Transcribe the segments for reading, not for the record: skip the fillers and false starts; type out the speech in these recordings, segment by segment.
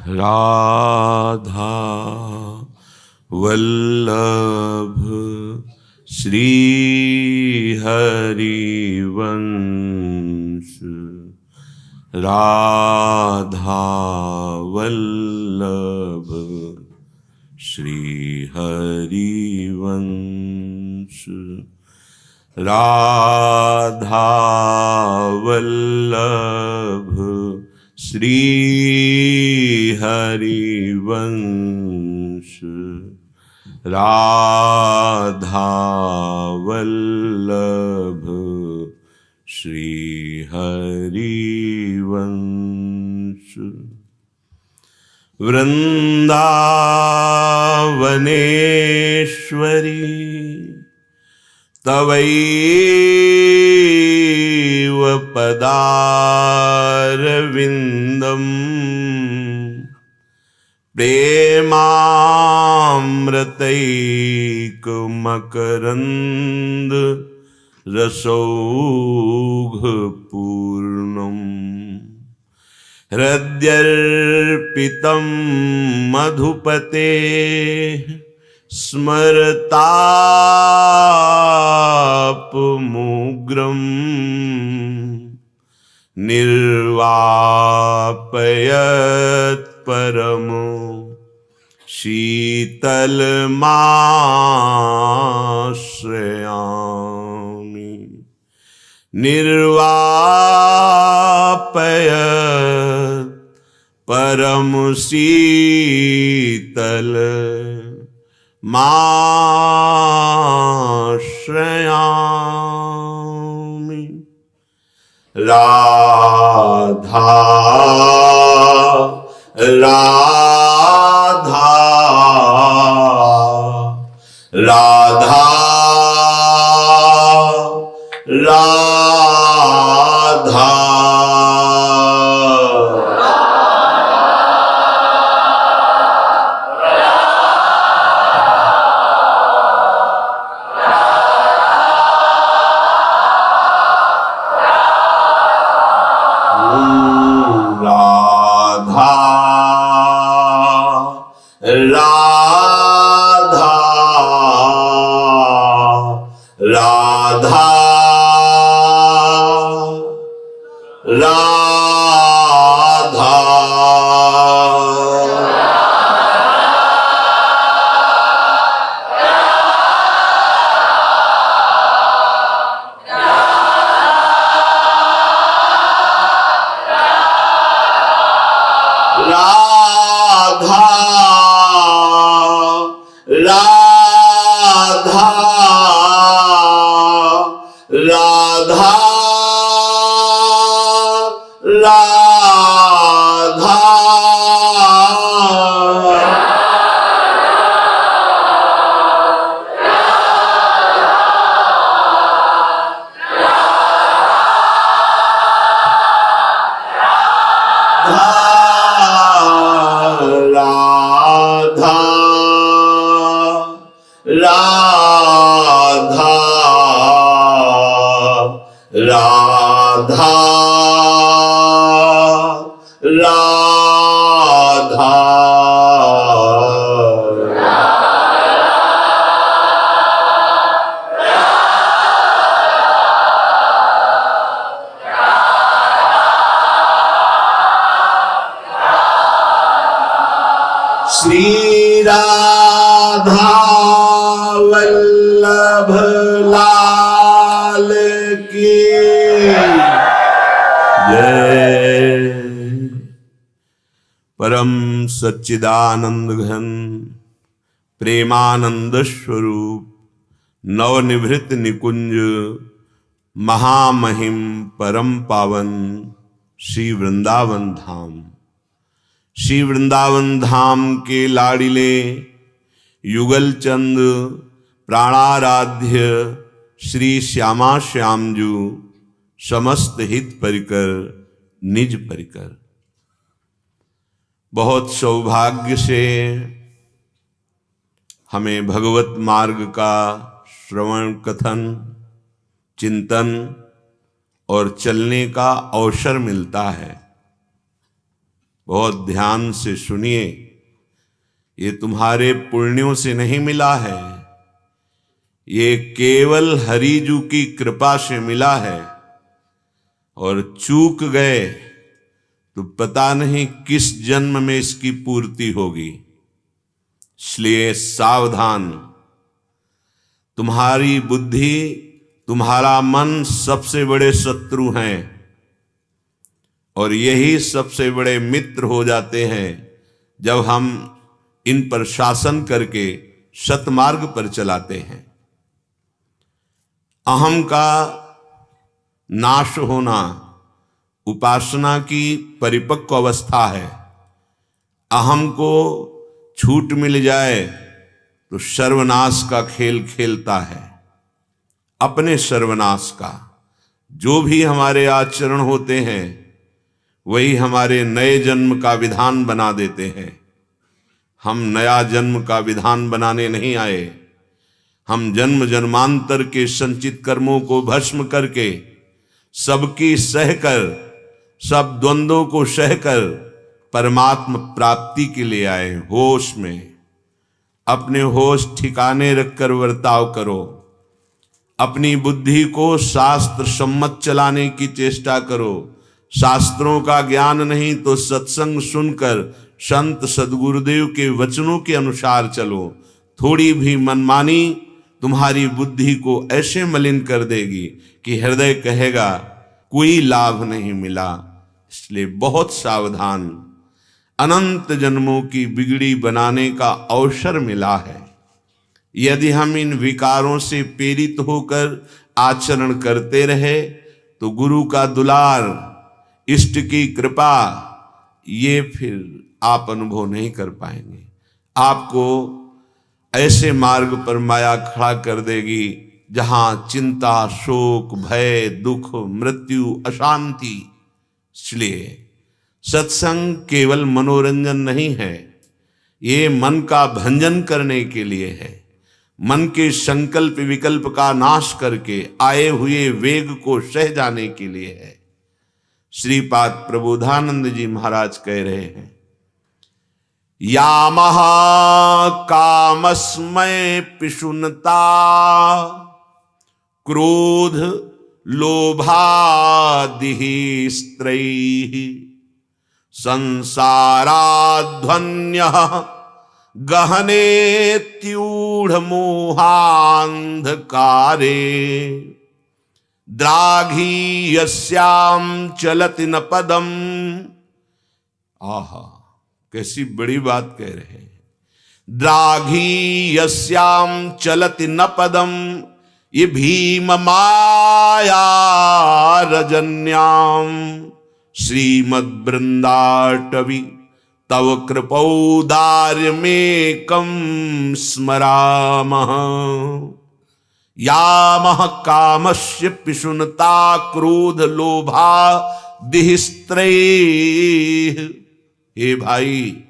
राधा वल्लभ श्री हरिवंश, राधा वल्लभ श्री हरिवंश, राधा वल्लभ श्री हरिवंश, राधा वल्लभ श्री हरिवंश। वृंदावनेश्वरी तवैव पदारविन्दम् प्रेमामृतैकमकरन्द रसौघपूर्णम्, हृद्यर्पितं मधुपते स्मरतापमुग्रम्, निर्वापयत् परमो शीतलमाश्रयामि, निर्वापयत् परम शीतल माश्रयामि। राधा राधा राधा राधा राधा राधा राधा राधा राधा राधा श्री राधा वल्लभ लाल की जय। परम सच्चिदानंद घन प्रेमानंद स्वरूप नवनिभृत निकुंज महामहिम परम पावन श्री वृंदावन धाम, श्री वृंदावन धाम के लाड़िले युगल चंद प्राणाराध्य श्री श्यामा श्यामजू समस्त हित परिकर निज परिकर। बहुत सौभाग्य से हमें भगवत मार्ग का श्रवण कथन चिंतन और चलने का अवसर मिलता है। बहुत ध्यान से सुनिए, ये तुम्हारे पुण्यों से नहीं मिला है, ये केवल हरिजू की कृपा से मिला है। और चूक गए तो पता नहीं किस जन्म में इसकी पूर्ति होगी। इसलिए सावधान, तुम्हारी बुद्धि, तुम्हारा मन सबसे बड़े शत्रु हैं और यही सबसे बड़े मित्र हो जाते हैं जब हम इन पर शासन करके सतमार्ग पर चलाते हैं। अहम का नाश होना उपासना की परिपक्व अवस्था है। अहम को छूट मिल जाए तो सर्वनाश का खेल खेलता है, अपने सर्वनाश का। जो भी हमारे आचरण होते हैं वही हमारे नए जन्म का विधान बना देते हैं। हम नया जन्म का विधान बनाने नहीं आए, हम जन्म जन्मांतर के संचित कर्मों को भस्म करके, सबकी सहकर, सब द्वंद्वों को सहकर परमात्म प्राप्ति के लिए आए। होश में अपने होश ठिकाने रखकर वर्ताव करो, अपनी बुद्धि को शास्त्र सम्मत चलाने की चेष्टा करो। शास्त्रों का ज्ञान नहीं तो सत्संग सुनकर संत सदगुरुदेव के वचनों के अनुसार चलो। थोड़ी भी मनमानी तुम्हारी बुद्धि को ऐसे मलिन कर देगी कि हृदय कहेगा कोई लाभ नहीं मिला। इसलिए बहुत सावधान, अनंत जन्मों की बिगड़ी बनाने का अवसर मिला है। यदि हम इन विकारों से प्रेरित होकर आचरण करते रहे तो गुरु का दुलार, इष्ट की कृपा, ये फिर आप अनुभव नहीं कर पाएंगे। आपको ऐसे मार्ग पर माया खड़ा कर देगी जहां चिंता, शोक, भय, दुख, मृत्यु, अशांति। इसलिए सत्संग केवल मनोरंजन नहीं है, ये मन का भंजन करने के लिए है। मन के संकल्प विकल्प का नाश करके आए हुए वेग को सह जाने के लिए है। श्रीपाद प्रबोधानंद जी महाराज कह रहे हैं, या महाकामस्मय पिशुनता क्रोध लोभादिः स्त्रैः संसाराध्वन्यः गहनेत्यूढ़ मोहांधकारे द्राघीयस्याम चलति न पदम। आहा, कैसी बड़ी बात कह रहे हैं। द्राघीयस्याम चलति न पदम, ये भीम माया रजन्याम श्रीमद् वृंदाटवी तव कृपौदार्यमेकं स्मरामः। यामः कामस्य पिशुनता क्रोध लोभा दिहिस्त्रैः। हे भाई,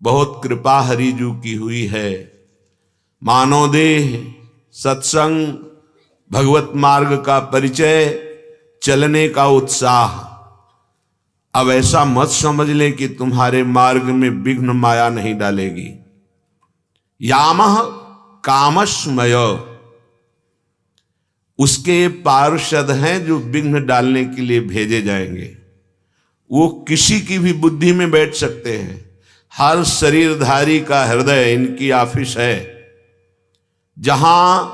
बहुत कृपा हरिजू की हुई है। मानव देह, सत्संग, भगवत मार्ग का परिचय, चलने का उत्साह। अब ऐसा मत समझ ले कि तुम्हारे मार्ग में विघ्न माया नहीं डालेगी। यामः कामस्मय, उसके पार्षद हैं जो विघ्न डालने के लिए भेजे जाएंगे। वो किसी की भी बुद्धि में बैठ सकते हैं। हर शरीरधारी का हृदय इनकी ऑफिस है। जहां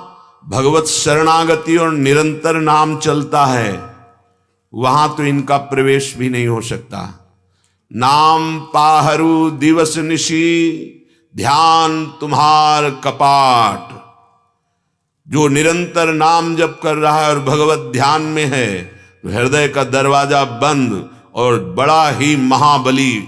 भगवत शरणागति और निरंतर नाम चलता है वहां तो इनका प्रवेश भी नहीं हो सकता। नाम पाहरू दिवस निशी, ध्यान तुम्हार कपाट। जो निरंतर नाम जप कर रहा है और भगवत ध्यान में है तो हृदय का दरवाजा बंद और बड़ा ही महाबली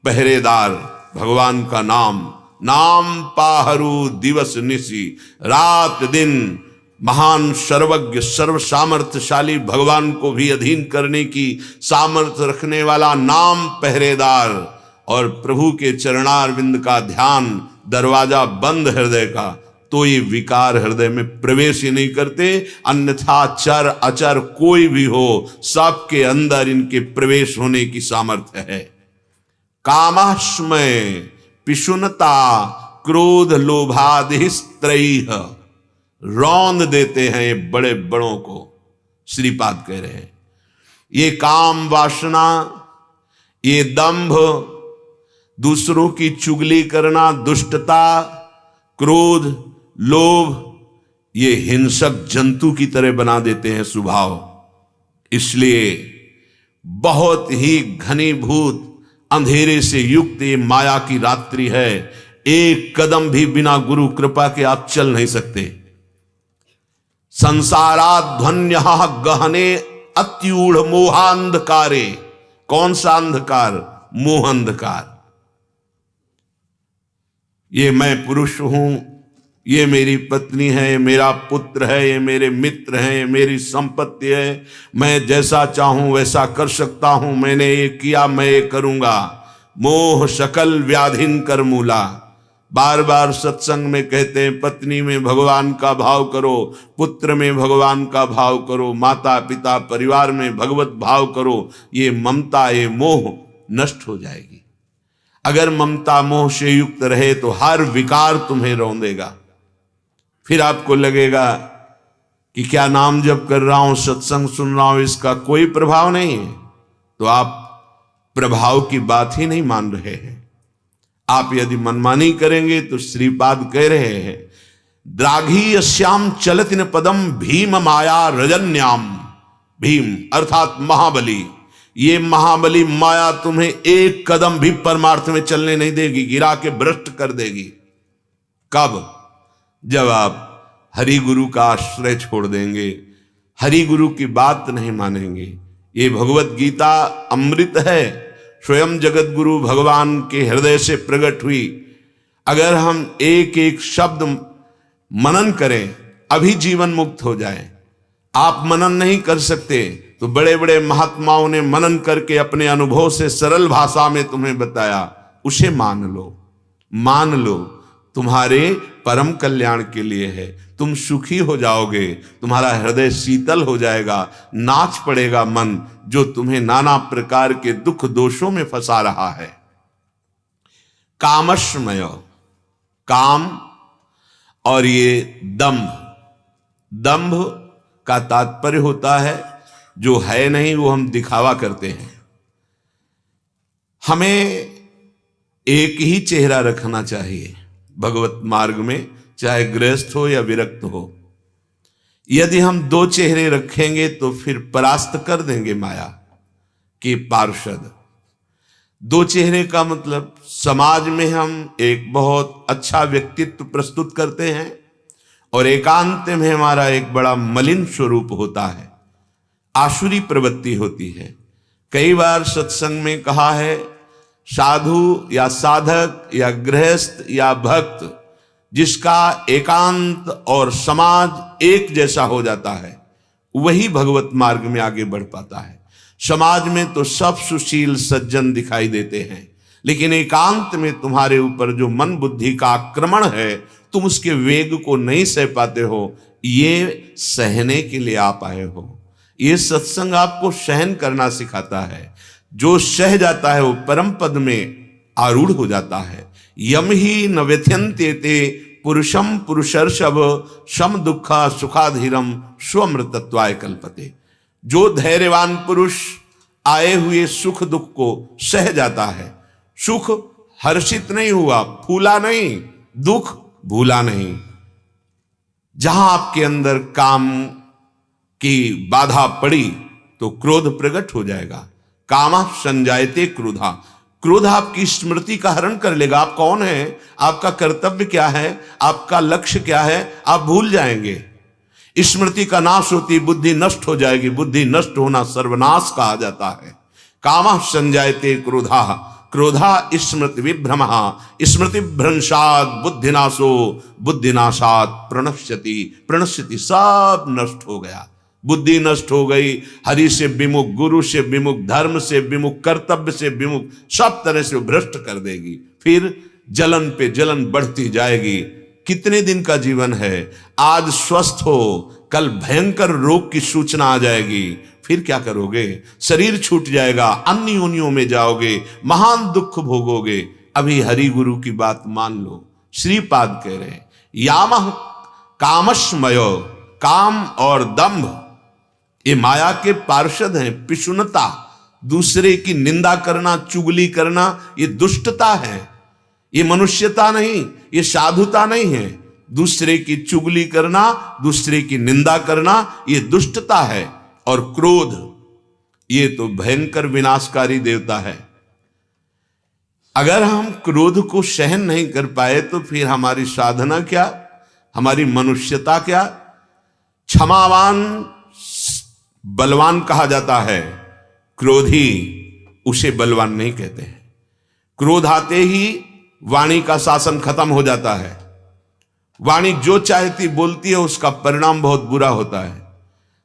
पहरेदार भगवान का नाम। नाम पाहरू दिवस निशी, रात दिन महान सर्वज्ञ सर्व सामर्थ्यशाली भगवान को भी अधीन करने की सामर्थ्य रखने वाला नाम पहरेदार, और प्रभु के चरणारविंद का ध्यान, दरवाजा बंद हृदय का, तो ये विकार हृदय में प्रवेश ही नहीं करते। अन्यथा चर अचर कोई भी हो, सबके अंदर इनके प्रवेश होने की सामर्थ्य है। कामाश्मय पिशुनता क्रोध लोभादि त्रयीह, रौंद देते हैं ये बड़े बड़ों को। श्रीपाद कह रहे हैं ये काम वासना, ये दंभ, दूसरों की चुगली करना, दुष्टता, क्रोध, लोभ, ये हिंसक जंतु की तरह बना देते हैं स्वभाव। इसलिए बहुत ही घनीभूत अंधेरे से युक्त ये माया की रात्रि है। एक कदम भी बिना गुरु कृपा के आप चल नहीं सकते। संसाराध्वन्य गहने अत्यूढ़ मोहांधकारे। कौन सा अंधकार? मोह अंधकार। ये मैं पुरुष हूं, ये मेरी पत्नी है, ये मेरा पुत्र है, ये मेरे मित्र हैं, ये मेरी संपत्ति है, मैं जैसा चाहूं वैसा कर सकता हूं, मैंने ये किया, मैं ये करूंगा। मोह सकल व्याधिन कर मूला। बार बार सत्संग में कहते हैं पत्नी में भगवान का भाव करो, पुत्र में भगवान का भाव करो, माता पिता परिवार में भगवत भाव करो। ये ममता, ये मोह नष्ट हो जाएगी। अगर ममता मोह से युक्त रहे तो हर विकार तुम्हें रौंदेगा। फिर आपको लगेगा कि क्या नाम जप कर रहा हूं, सत्संग सुन रहा हूं, इसका कोई प्रभाव नहीं है। तो आप प्रभाव की बात ही नहीं मान रहे हैं। आप यदि मनमानी करेंगे तो श्रीपाद कह रहे हैं द्राघी श्याम चलतिन पदम भीम माया रजन्याम। भीम अर्थात महाबली। ये महाबली माया तुम्हें एक कदम भी परमार्थ में चलने नहीं देगी, गिरा के भ्रष्ट कर देगी। कब? जब आप हरि गुरु का आश्रय छोड़ देंगे, हरि गुरु की बात नहीं मानेंगे। ये भगवत गीता अमृत है, स्वयं जगत गुरु भगवान के हृदय से प्रकट हुई। अगर हम एक एक शब्द मनन करें अभी जीवन मुक्त हो जाए। आप मनन नहीं कर सकते तो बड़े बड़े महात्माओं ने मनन करके अपने अनुभव से सरल भाषा में तुम्हें बताया, उसे मान लो। मान लो, तुम्हारे परम कल्याण के लिए है। तुम सुखी हो जाओगे, तुम्हारा हृदय शीतल हो जाएगा, नाच पड़ेगा मन जो तुम्हें नाना प्रकार के दुख दोषों में फंसा रहा है। कामश्मय, काम और ये दंभ। दंभ का तात्पर्य होता है जो है नहीं वो हम दिखावा करते हैं। हमें एक ही चेहरा रखना चाहिए भगवत मार्ग में, चाहे गृहस्थ हो या विरक्त हो। यदि हम दो चेहरे रखेंगे तो फिर परास्त कर देंगे माया के पार्षद। दो चेहरे का मतलब समाज में हम एक बहुत अच्छा व्यक्तित्व प्रस्तुत करते हैं और एकांत में हमारा एक बड़ा मलिन स्वरूप होता है, आसुरी प्रवृत्ति होती है। कई बार सत्संग में कहा है साधु या साधक या गृहस्थ या भक्त जिसका एकांत और समाज एक जैसा हो जाता है वही भगवत मार्ग में आगे बढ़ पाता है। समाज में तो सब सुशील सज्जन दिखाई देते हैं, लेकिन एकांत में तुम्हारे ऊपर जो मन बुद्धि का आक्रमण है तुम उसके वेग को नहीं सह पाते हो। ये सहने के लिए आप आए हो। ये सत्संग आपको सहन करना सिखाता है। जो सह जाता है वो परम पद में आरूढ़ हो जाता है। यम ही न व्यथ्यन्ते ते पुरुषम पुरुषर्षभ सम दुखा सुखाधीरम स्वमृतत्वाय कल्पते। जो धैर्यवान पुरुष आए हुए सुख दुख को सह जाता है, सुख हर्षित नहीं हुआ, फूला नहीं, दुख भूला नहीं। जहां आपके अंदर काम की बाधा पड़ी तो क्रोध प्रकट हो जाएगा। कामा संजायते क्रोधा। क्रोध आपकी स्मृति का हरण कर लेगा। आप कौन है, आपका कर्तव्य क्या है, आपका लक्ष्य क्या है, आप भूल जाएंगे। स्मृति का नाश होती बुद्धि नष्ट हो जाएगी। बुद्धि नष्ट होना सर्वनाश कहा जाता है। कामा संजायते क्रोधा। क्रोधा स्मृति विभ्रम। स्मृति भ्रंशात बुद्धिनाशो बुद्धिनाशात प्रणश्यति। प्रणश्यति सब नष्ट हो गया। बुद्धि नष्ट हो गई। हरि से विमुख, गुरु से विमुख, धर्म से विमुख, कर्तव्य से विमुख, सब तरह से भ्रष्ट कर देगी। फिर जलन पे जलन बढ़ती जाएगी। कितने दिन का जीवन है। आज स्वस्थ हो, कल भयंकर रोग की सूचना आ जाएगी, फिर क्या करोगे? शरीर छूट जाएगा, अन्य योनियों में जाओगे, महान दुख भोगोगे। अभी हरि गुरु की बात मान लो। श्रीपाद कह रहे हैं यामह कामश्मयो, काम और दंभ ये माया के पार्षद हैं। पिशुनता, दूसरे की निंदा करना, चुगली करना, ये दुष्टता है। ये मनुष्यता नहीं, ये साधुता नहीं है। दूसरे की चुगली करना, दूसरे की निंदा करना, ये दुष्टता है। और क्रोध, ये तो भयंकर विनाशकारी देवता है। अगर हम क्रोध को सहन नहीं कर पाए तो फिर हमारी साधना क्या, हमारी मनुष्यता क्या? क्षमावान बलवान कहा जाता है, क्रोधी उसे बलवान नहीं कहते हैं। क्रोध आते ही वाणी का शासन खत्म हो जाता है। वाणी जो चाहती बोलती है, उसका परिणाम बहुत बुरा होता है।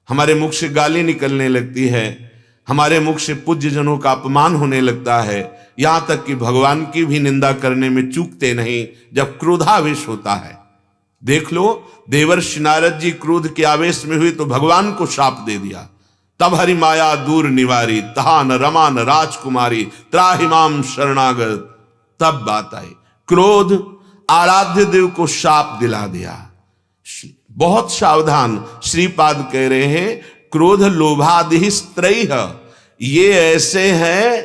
हमारे मुख से गाली निकलने लगती है, हमारे मुख से पूज्य जनों का अपमान होने लगता है, यहां तक कि भगवान की भी निंदा करने में चूकते नहीं जब क्रोधावेश होता है। देख लो, देवर्षि नारद जी क्रोध के आवेश में हुए तो भगवान को शाप दे दिया। तब हरि माया दूर निवारी, तहा न रमा न राजकुमारी, त्राहिमाम शरणागत। तब बात आई, क्रोध आराध्य देव को शाप दिला दिया। बहुत सावधान। श्रीपाद कह रहे हैं क्रोध लोभादि त्रयः, ये ऐसे हैं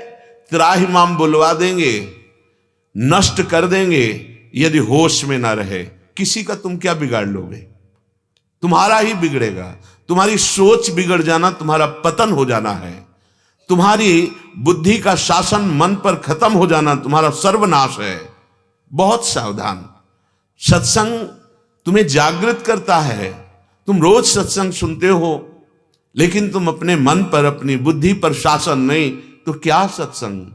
त्राहिमाम बुलवा देंगे, नष्ट कर देंगे यदि होश में ना रहे। किसी का तुम क्या बिगाड़ लोगे? तुम्हारा ही बिगड़ेगा। तुम्हारी सोच बिगड़ जाना, तुम्हारा पतन हो जाना है। तुम्हारी बुद्धि का शासन मन पर खत्म हो जाना, तुम्हारा सर्वनाश है। बहुत सावधान। सत्संग तुम्हें जागृत करता है। तुम रोज सत्संग सुनते हो, लेकिन तुम अपने मन पर, अपनी बुद्धि पर शासन नहीं, तो क्या सत्संग?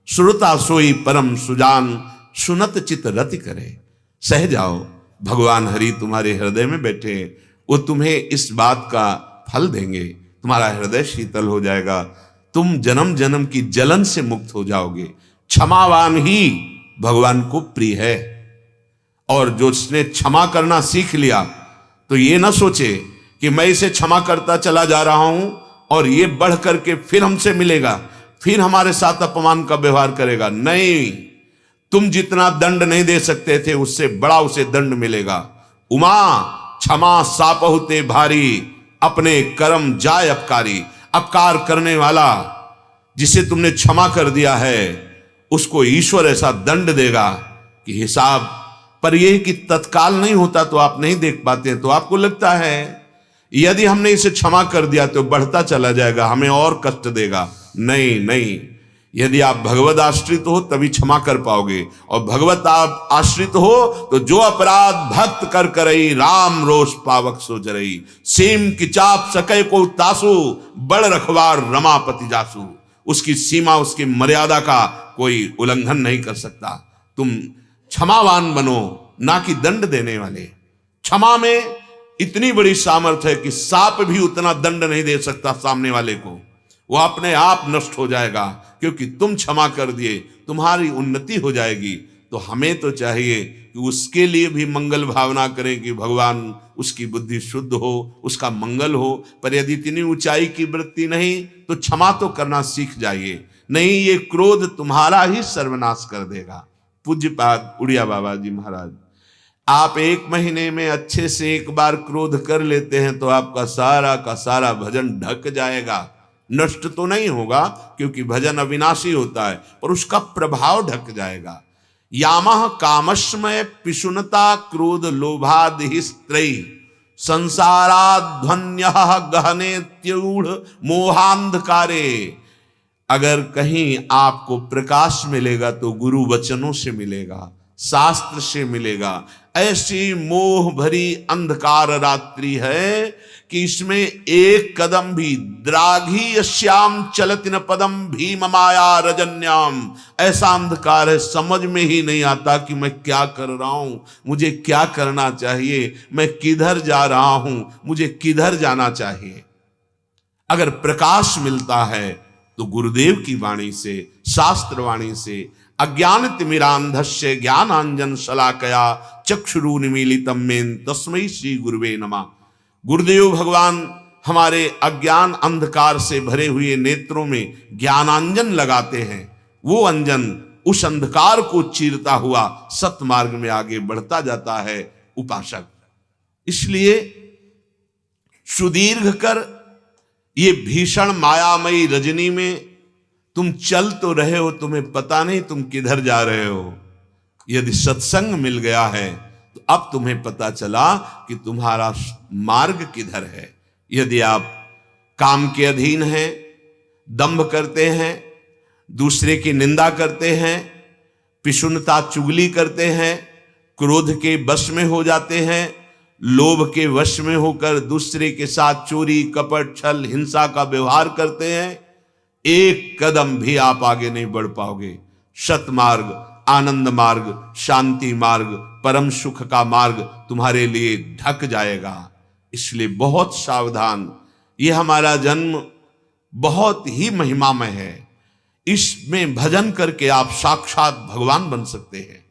श्रुता सोई परम सुजान, सुनत चित रति करे। सह जाओ, भगवान हरि तुम्हारे हृदय में बैठे, वो तुम्हें इस बात का फल देंगे। तुम्हारा हृदय शीतल हो जाएगा, तुम जन्म जन्म की जलन से मुक्त हो जाओगे। क्षमावान ही भगवान को प्रिय है। और जो उसने क्षमा करना सीख लिया तो ये ना सोचे कि मैं इसे क्षमा करता चला जा रहा हूं और ये बढ़ करके फिर हमसे मिलेगा, फिर हमारे साथ अपमान का व्यवहार करेगा। नहीं, तुम जितना दंड नहीं दे सकते थे उससे बड़ा उसे दंड मिलेगा। उमा क्षमा सापहुते भारी, अपने कर्म जाय अपकारी। अपकार करने वाला जिसे तुमने क्षमा कर दिया है उसको ईश्वर ऐसा दंड देगा कि हिसाब पर। यह कि तत्काल नहीं होता तो आप नहीं देख पाते, तो आपको लगता है यदि हमने इसे क्षमा कर दिया तो बढ़ता चला जाएगा, हमें और कष्ट देगा। नहीं नहीं, यदि आप भगवत आश्रित हो तभी क्षमा कर पाओगे। और भगवत आप आश्रित हो तो जो अपराध भक्त कर करई, राम रोष पावक सो जरई। सीम की चाप सके को तासु, बड़ रखवार रमापति जासु। उसकी सीमा, उसकी मर्यादा का कोई उल्लंघन नहीं कर सकता। तुम क्षमावान बनो, ना कि दंड देने वाले। क्षमा में इतनी बड़ी सामर्थ्य है कि सांप भी उतना दंड नहीं दे सकता सामने वाले को, वो अपने आप नष्ट हो जाएगा। क्योंकि तुम क्षमा कर दिए, तुम्हारी उन्नति हो जाएगी। तो हमें तो चाहिए कि उसके लिए भी मंगल भावना करें कि भगवान उसकी बुद्धि शुद्ध हो, उसका मंगल हो। पर यदि इतनी ऊंचाई की वृत्ति नहीं तो क्षमा तो करना सीख जाइए। नहीं, ये क्रोध तुम्हारा ही सर्वनाश कर देगा। पूज्यपाद उड़िया बाबा जी महाराज, आप 1 महीने में अच्छे से एक बार क्रोध कर लेते हैं तो आपका सारा का सारा भजन ढक जाएगा। नष्ट तो नहीं होगा क्योंकि भजन अविनाशी होता है, पर उसका प्रभाव ढक जाएगा। यामः कामश्मय पिशुनता क्रोध लोभादि स्त्रयी, संसाराध्वन्यः गहने त्यूढ़ मोहांधकारे। अगर कहीं आपको प्रकाश मिलेगा तो गुरु वचनों से मिलेगा, शास्त्र से मिलेगा। ऐसी मोह भरी अंधकार रात्रि है कि इसमें एक कदम भी, द्राघी श्याम चलत न पदम भीम माया रजन्याम, ऐसा अंधकार है, समझ में ही नहीं आता कि मैं क्या कर रहा हूं, मुझे क्या करना चाहिए, मैं किधर जा रहा हूं, मुझे किधर जाना चाहिए। अगर प्रकाश मिलता है तो गुरुदेव की वाणी से, शास्त्र वाणी से, अज्ञान तिमिरांधस्य ज्ञानांजन शलाकया चक्षुरुन्मीलितं मेन तस्मै श्री गुरुवे नमः। गुरुदेव भगवान हमारे अज्ञान अंधकार से भरे हुए नेत्रों में ज्ञानांजन लगाते हैं। वो अंजन उस अंधकार को चीरता हुआ सतमार्ग में आगे बढ़ता जाता है उपासक। इसलिए सुदीर्घ कर ये भीषण मायामयी रजनी में तुम चल तो रहे हो, तुम्हें पता नहीं तुम किधर जा रहे हो। यदि सत्संग मिल गया है तो अब तुम्हें पता चला कि तुम्हारा मार्ग किधर है। यदि आप काम के अधीन हैं, दंभ करते हैं, दूसरे की निंदा करते हैं, पिशुनता चुगली करते हैं, क्रोध के वश में हो जाते हैं, लोभ के वश में होकर दूसरे के साथ चोरी कपट छल हिंसा का व्यवहार करते हैं, एक कदम भी आप आगे नहीं बढ़ पाओगे। सतमार्ग, आनंद मार्ग, शांति मार्ग, परम सुख का मार्ग तुम्हारे लिए ढक जाएगा। इसलिए बहुत सावधान। ये हमारा जन्म बहुत ही महिमामय है। इसमें भजन करके आप साक्षात भगवान बन सकते हैं।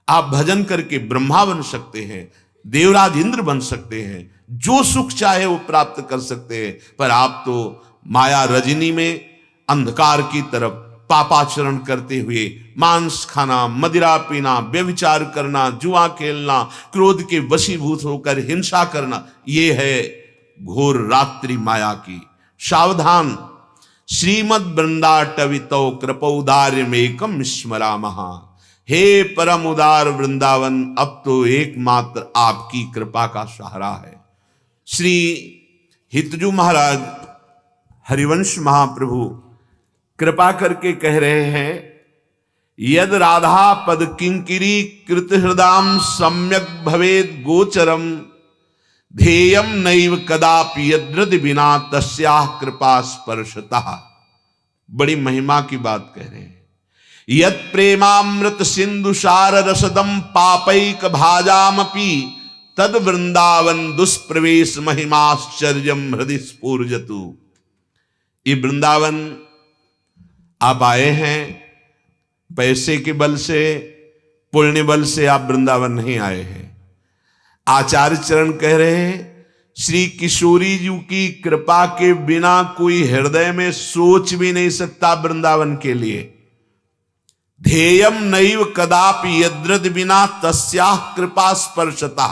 आप भजन करके ब्रह्मा बन सकते हैं, देवराज इंद्र बन सकते हैं, जो सुख चाहे वो प्राप्त कर सकते हैं। पर आप तो माया रजनी में अंधकार की तरफ पापाचरण करते हुए मांस खाना, मदिरा पीना, व्यभिचार करना, जुआ खेलना, क्रोध के वशीभूत होकर हिंसा करना, ये है घोर रात्रि माया की। सावधान। श्रीमद वृंदाटवितो कृपौदार्यमेकम स्मरामः। हे परम उदार वृंदावन, अब तो एकमात्र आपकी कृपा का सहारा है। श्री हितजू महाराज हरिवंश महाप्रभु कृपा करके कह रहे हैं, यद राधा पद किंकिरी कृत हृदाम सम्यक भवेद गोचरम ध्येयम नैव कदापि यद्रद बिना तस्याः कृपा स्पर्शतः। बड़ी महिमा की बात कह रहे हैं। यद प्रेमामृत सिंधु सार रसदम पापैक भाजामपि तद वृंदावन दुष्प्रवेश महिमाश्चर्यम हृदय स्फूर्जतु। ये वृंदावन आप आए हैं पैसे के बल से, पुण्य बल से आप वृंदावन नहीं आए हैं। आचार्य चरण कह रहे हैं, श्री किशोरी जी की कृपा के बिना कोई हृदय में सोच भी नहीं सकता वृंदावन के लिए। ध्येयम नैव कदापि यद्रद बिना तस्याः कृपा स्पर्शता।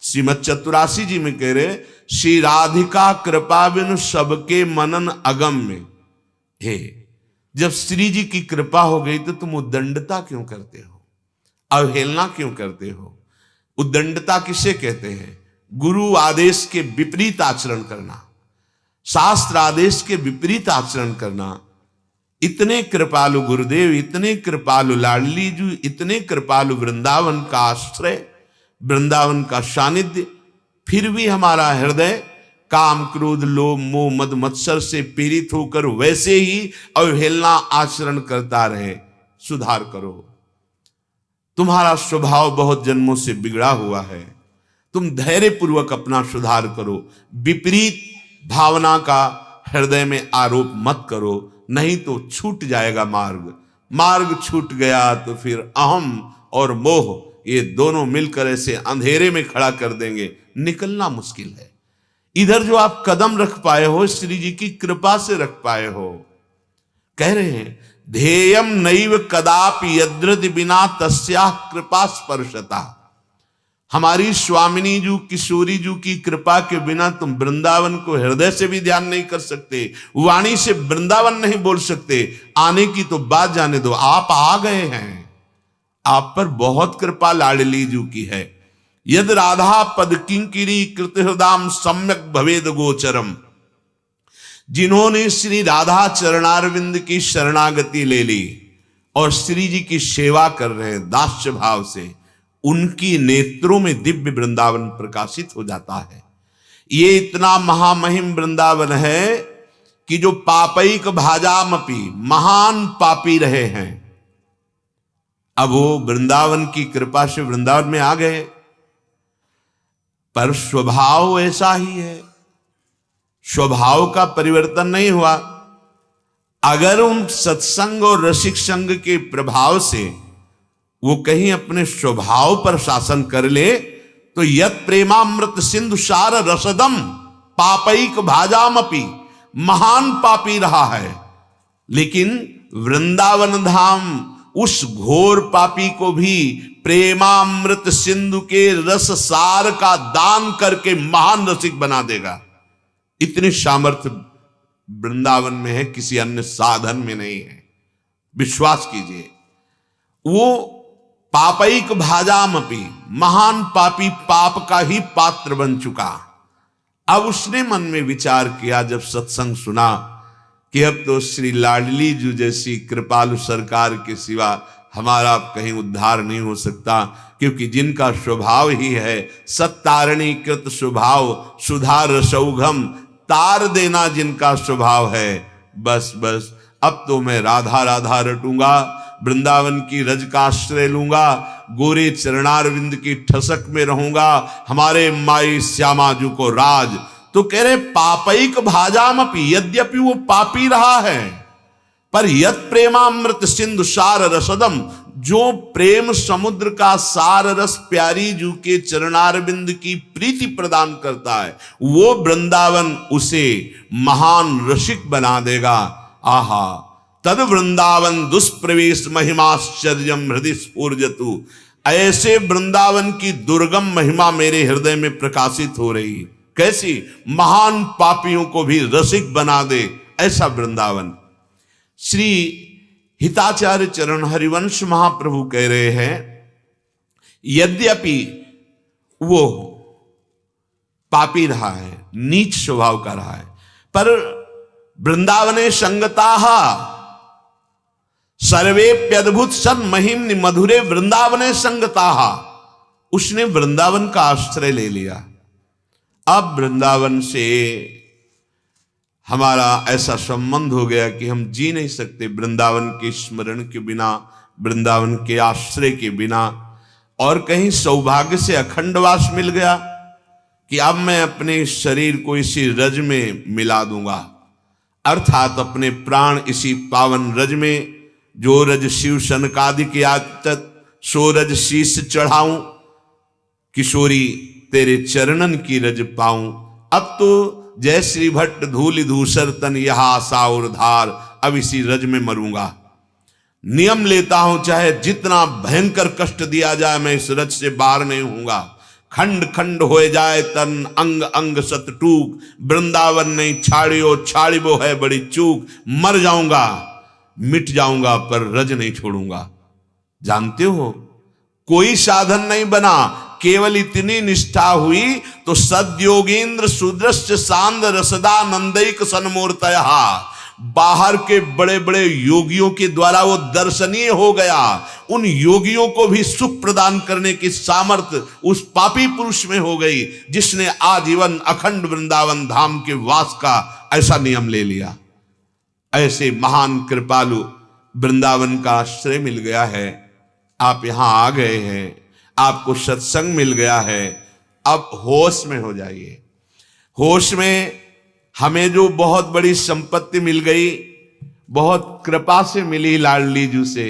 श्रीमद चतुरासी जी में कह रहे, श्री राधिका कृपा बिनु सबके मनन अगम्य। हे, जब श्री जी की कृपा हो गई तो तुम उद्दंडता क्यों करते हो, अवहेलना क्यों करते हो? उद्दंडता किसे कहते हैं? गुरु आदेश के विपरीत आचरण करना, शास्त्र आदेश के विपरीत आचरण करना। इतने कृपालु गुरुदेव, इतने कृपालु लाडली जी, इतने कृपालु वृंदावन का आश्रय, वृंदावन का सानिध्य, फिर भी हमारा हृदय काम क्रोध लोभ मोह मद मत्सर से पीड़ित होकर वैसे ही अवहेलना आचरण करता रहे। सुधार करो। तुम्हारा स्वभाव बहुत जन्मों से बिगड़ा हुआ है। तुम धैर्य पूर्वक अपना सुधार करो। विपरीत भावना का हृदय में आरोप मत करो, नहीं तो छूट जाएगा मार्ग। मार्ग छूट गया तो फिर अहम और मोह ये दोनों मिलकर ऐसे अंधेरे में खड़ा कर देंगे, निकलना मुश्किल है। इधर जो आप कदम रख पाए हो, श्री जी की कृपा से रख पाए हो। कह रहे हैं, ध्येयम नैव कदापि यद्रद बिना तस्याः कृपा स्पर्शता। हमारी स्वामिनी जी किशोरी जी की कृपा के बिना तुम वृंदावन को हृदय से भी ध्यान नहीं कर सकते, वाणी से वृंदावन नहीं बोल सकते। आने की तो बात जाने दो, आप आ गए हैं। आप पर बहुत कृपा लाडली जी की है। यद राधा पद किंकिरी कृत हृदाम सम्यक भवेद गोचरम। जिन्होंने श्री राधा चरणारविंद की शरणागति ले ली और श्री जी की सेवा कर रहे हैं दास्य भाव से, उनकी नेत्रों में दिव्य वृंदावन प्रकाशित हो जाता है। ये इतना महामहिम वृंदावन है कि जो पापैक भाजामपि, महान पापी रहे हैं, अब वो वृंदावन की कृपा से वृंदावन में आ गए। पर स्वभाव ऐसा ही है, स्वभाव का परिवर्तन नहीं हुआ। अगर उन सत्संग और रसिक संग के प्रभाव से वो कहीं अपने स्वभाव पर शासन कर ले तो यत प्रेमामृत सिंधु सार रसदम पापैक भाजामपि, महान पापी रहा है। लेकिन वृंदावन धाम उस घोर पापी को भी प्रेमामृत सिंधु के रस सार का दान करके महान रसिक बना देगा। इतनी सामर्थ्य वृंदावन में है, किसी अन्य साधन में नहीं है। विश्वास कीजिए। वो पापैक भाजामपि, महान पापी पाप का ही पात्र बन चुका। अब उसने मन में विचार किया जब सत्संग सुना कि अब तो श्री लाडली जी जैसी कृपालु सरकार के सिवा हमारा कहीं उद्धार नहीं हो सकता, क्योंकि जिनका स्वभाव ही है सत्तारणी कृत स्वभाव, सुधा रसौघम, तार देना जिनका स्वभाव है, बस बस अब तो मैं राधा राधा रटूंगा, वृंदावन की रज का आश्रय लूंगा, गोरे चरणारविंद की ठसक में रहूंगा, हमारे माई श्यामाजू को राज। तो कह रहे पापैक भाजामपि, यद्यपि वो पापी रहा है, पर यत प्रेमामृत सिंधु सार रसदम, जो प्रेम समुद्र का सार रस प्यारी जू के चरणारविंद की प्रीति प्रदान करता है, वो वृंदावन उसे महान रसिक बना देगा। आहा, तद वृंदावन दुष्प्रवेश महिमाश्चर्यम हृदय स्फूर्जतु, ऐसे वृंदावन की दुर्गम महिमा मेरे हृदय में प्रकाशित हो रही। कैसी? महान पापियों को भी रसिक बना दे ऐसा वृंदावन। श्री हिताचार्य चरण हरिवंश महाप्रभु कह रहे हैं, यद्यपि वो पापी रहा है, नीच स्वभाव का रहा है, पर वृंदावने संगताः सर्वेप्यद्भुत सन महिम्नि मधुरे वृंदावने संगताः, उसने वृंदावन का आश्रय ले लिया। अब वृंदावन से हमारा ऐसा संबंध हो गया कि हम जी नहीं सकते वृंदावन के स्मरण के बिना, वृंदावन के आश्रय के बिना। और कहीं सौभाग्य से अखंडवास मिल गया कि अब मैं अपने शरीर को इसी रज में मिला दूंगा, अर्थात अपने प्राण इसी पावन रज में, जो रज शिव सनकादि के आदत सो रज शीश चढ़ाऊं, किशोरी तेरे चरणन की रज पाऊं। अब तो जय श्री भट्ट धूलि धूसर तन यह आशा और धार, अब इसी रज में मरूंगा। नियम लेता हूं चाहे जितना भयंकर कष्ट दिया जाए, मैं इस रज से बाहर नहीं होऊंगा। खंड खंड हो जाए तन अंग अंग सत टूक, वृंदावन नहीं छाड़ियो छाड़िबो है बड़ी चूक। मर जाऊंगा, मिट जाऊंगा, पर रज नहीं छोड़ूंगा। जानते हो, कोई साधन नहीं बना, केवल इतनी निष्ठा हुई तो सद्योगेंद्र सुदृश्य सांद रसदानंदिक सन्मूर्तया, बाहर के बड़े बड़े योगियों के द्वारा वो दर्शनीय हो गया। उन योगियों को भी सुख प्रदान करने की सामर्थ्य उस पापी पुरुष में हो गई, जिसने आजीवन अखंड वृंदावन धाम के वास का ऐसा नियम ले लिया। ऐसे महान कृपालु वृंदावन का आश्रय मिल गया है। आप यहां आ गए हैं, आपको सत्संग मिल गया है, अब होश में हो जाइए। होश में हमें जो बहुत बड़ी संपत्ति मिल गई, बहुत कृपा से मिली लाडली जू से,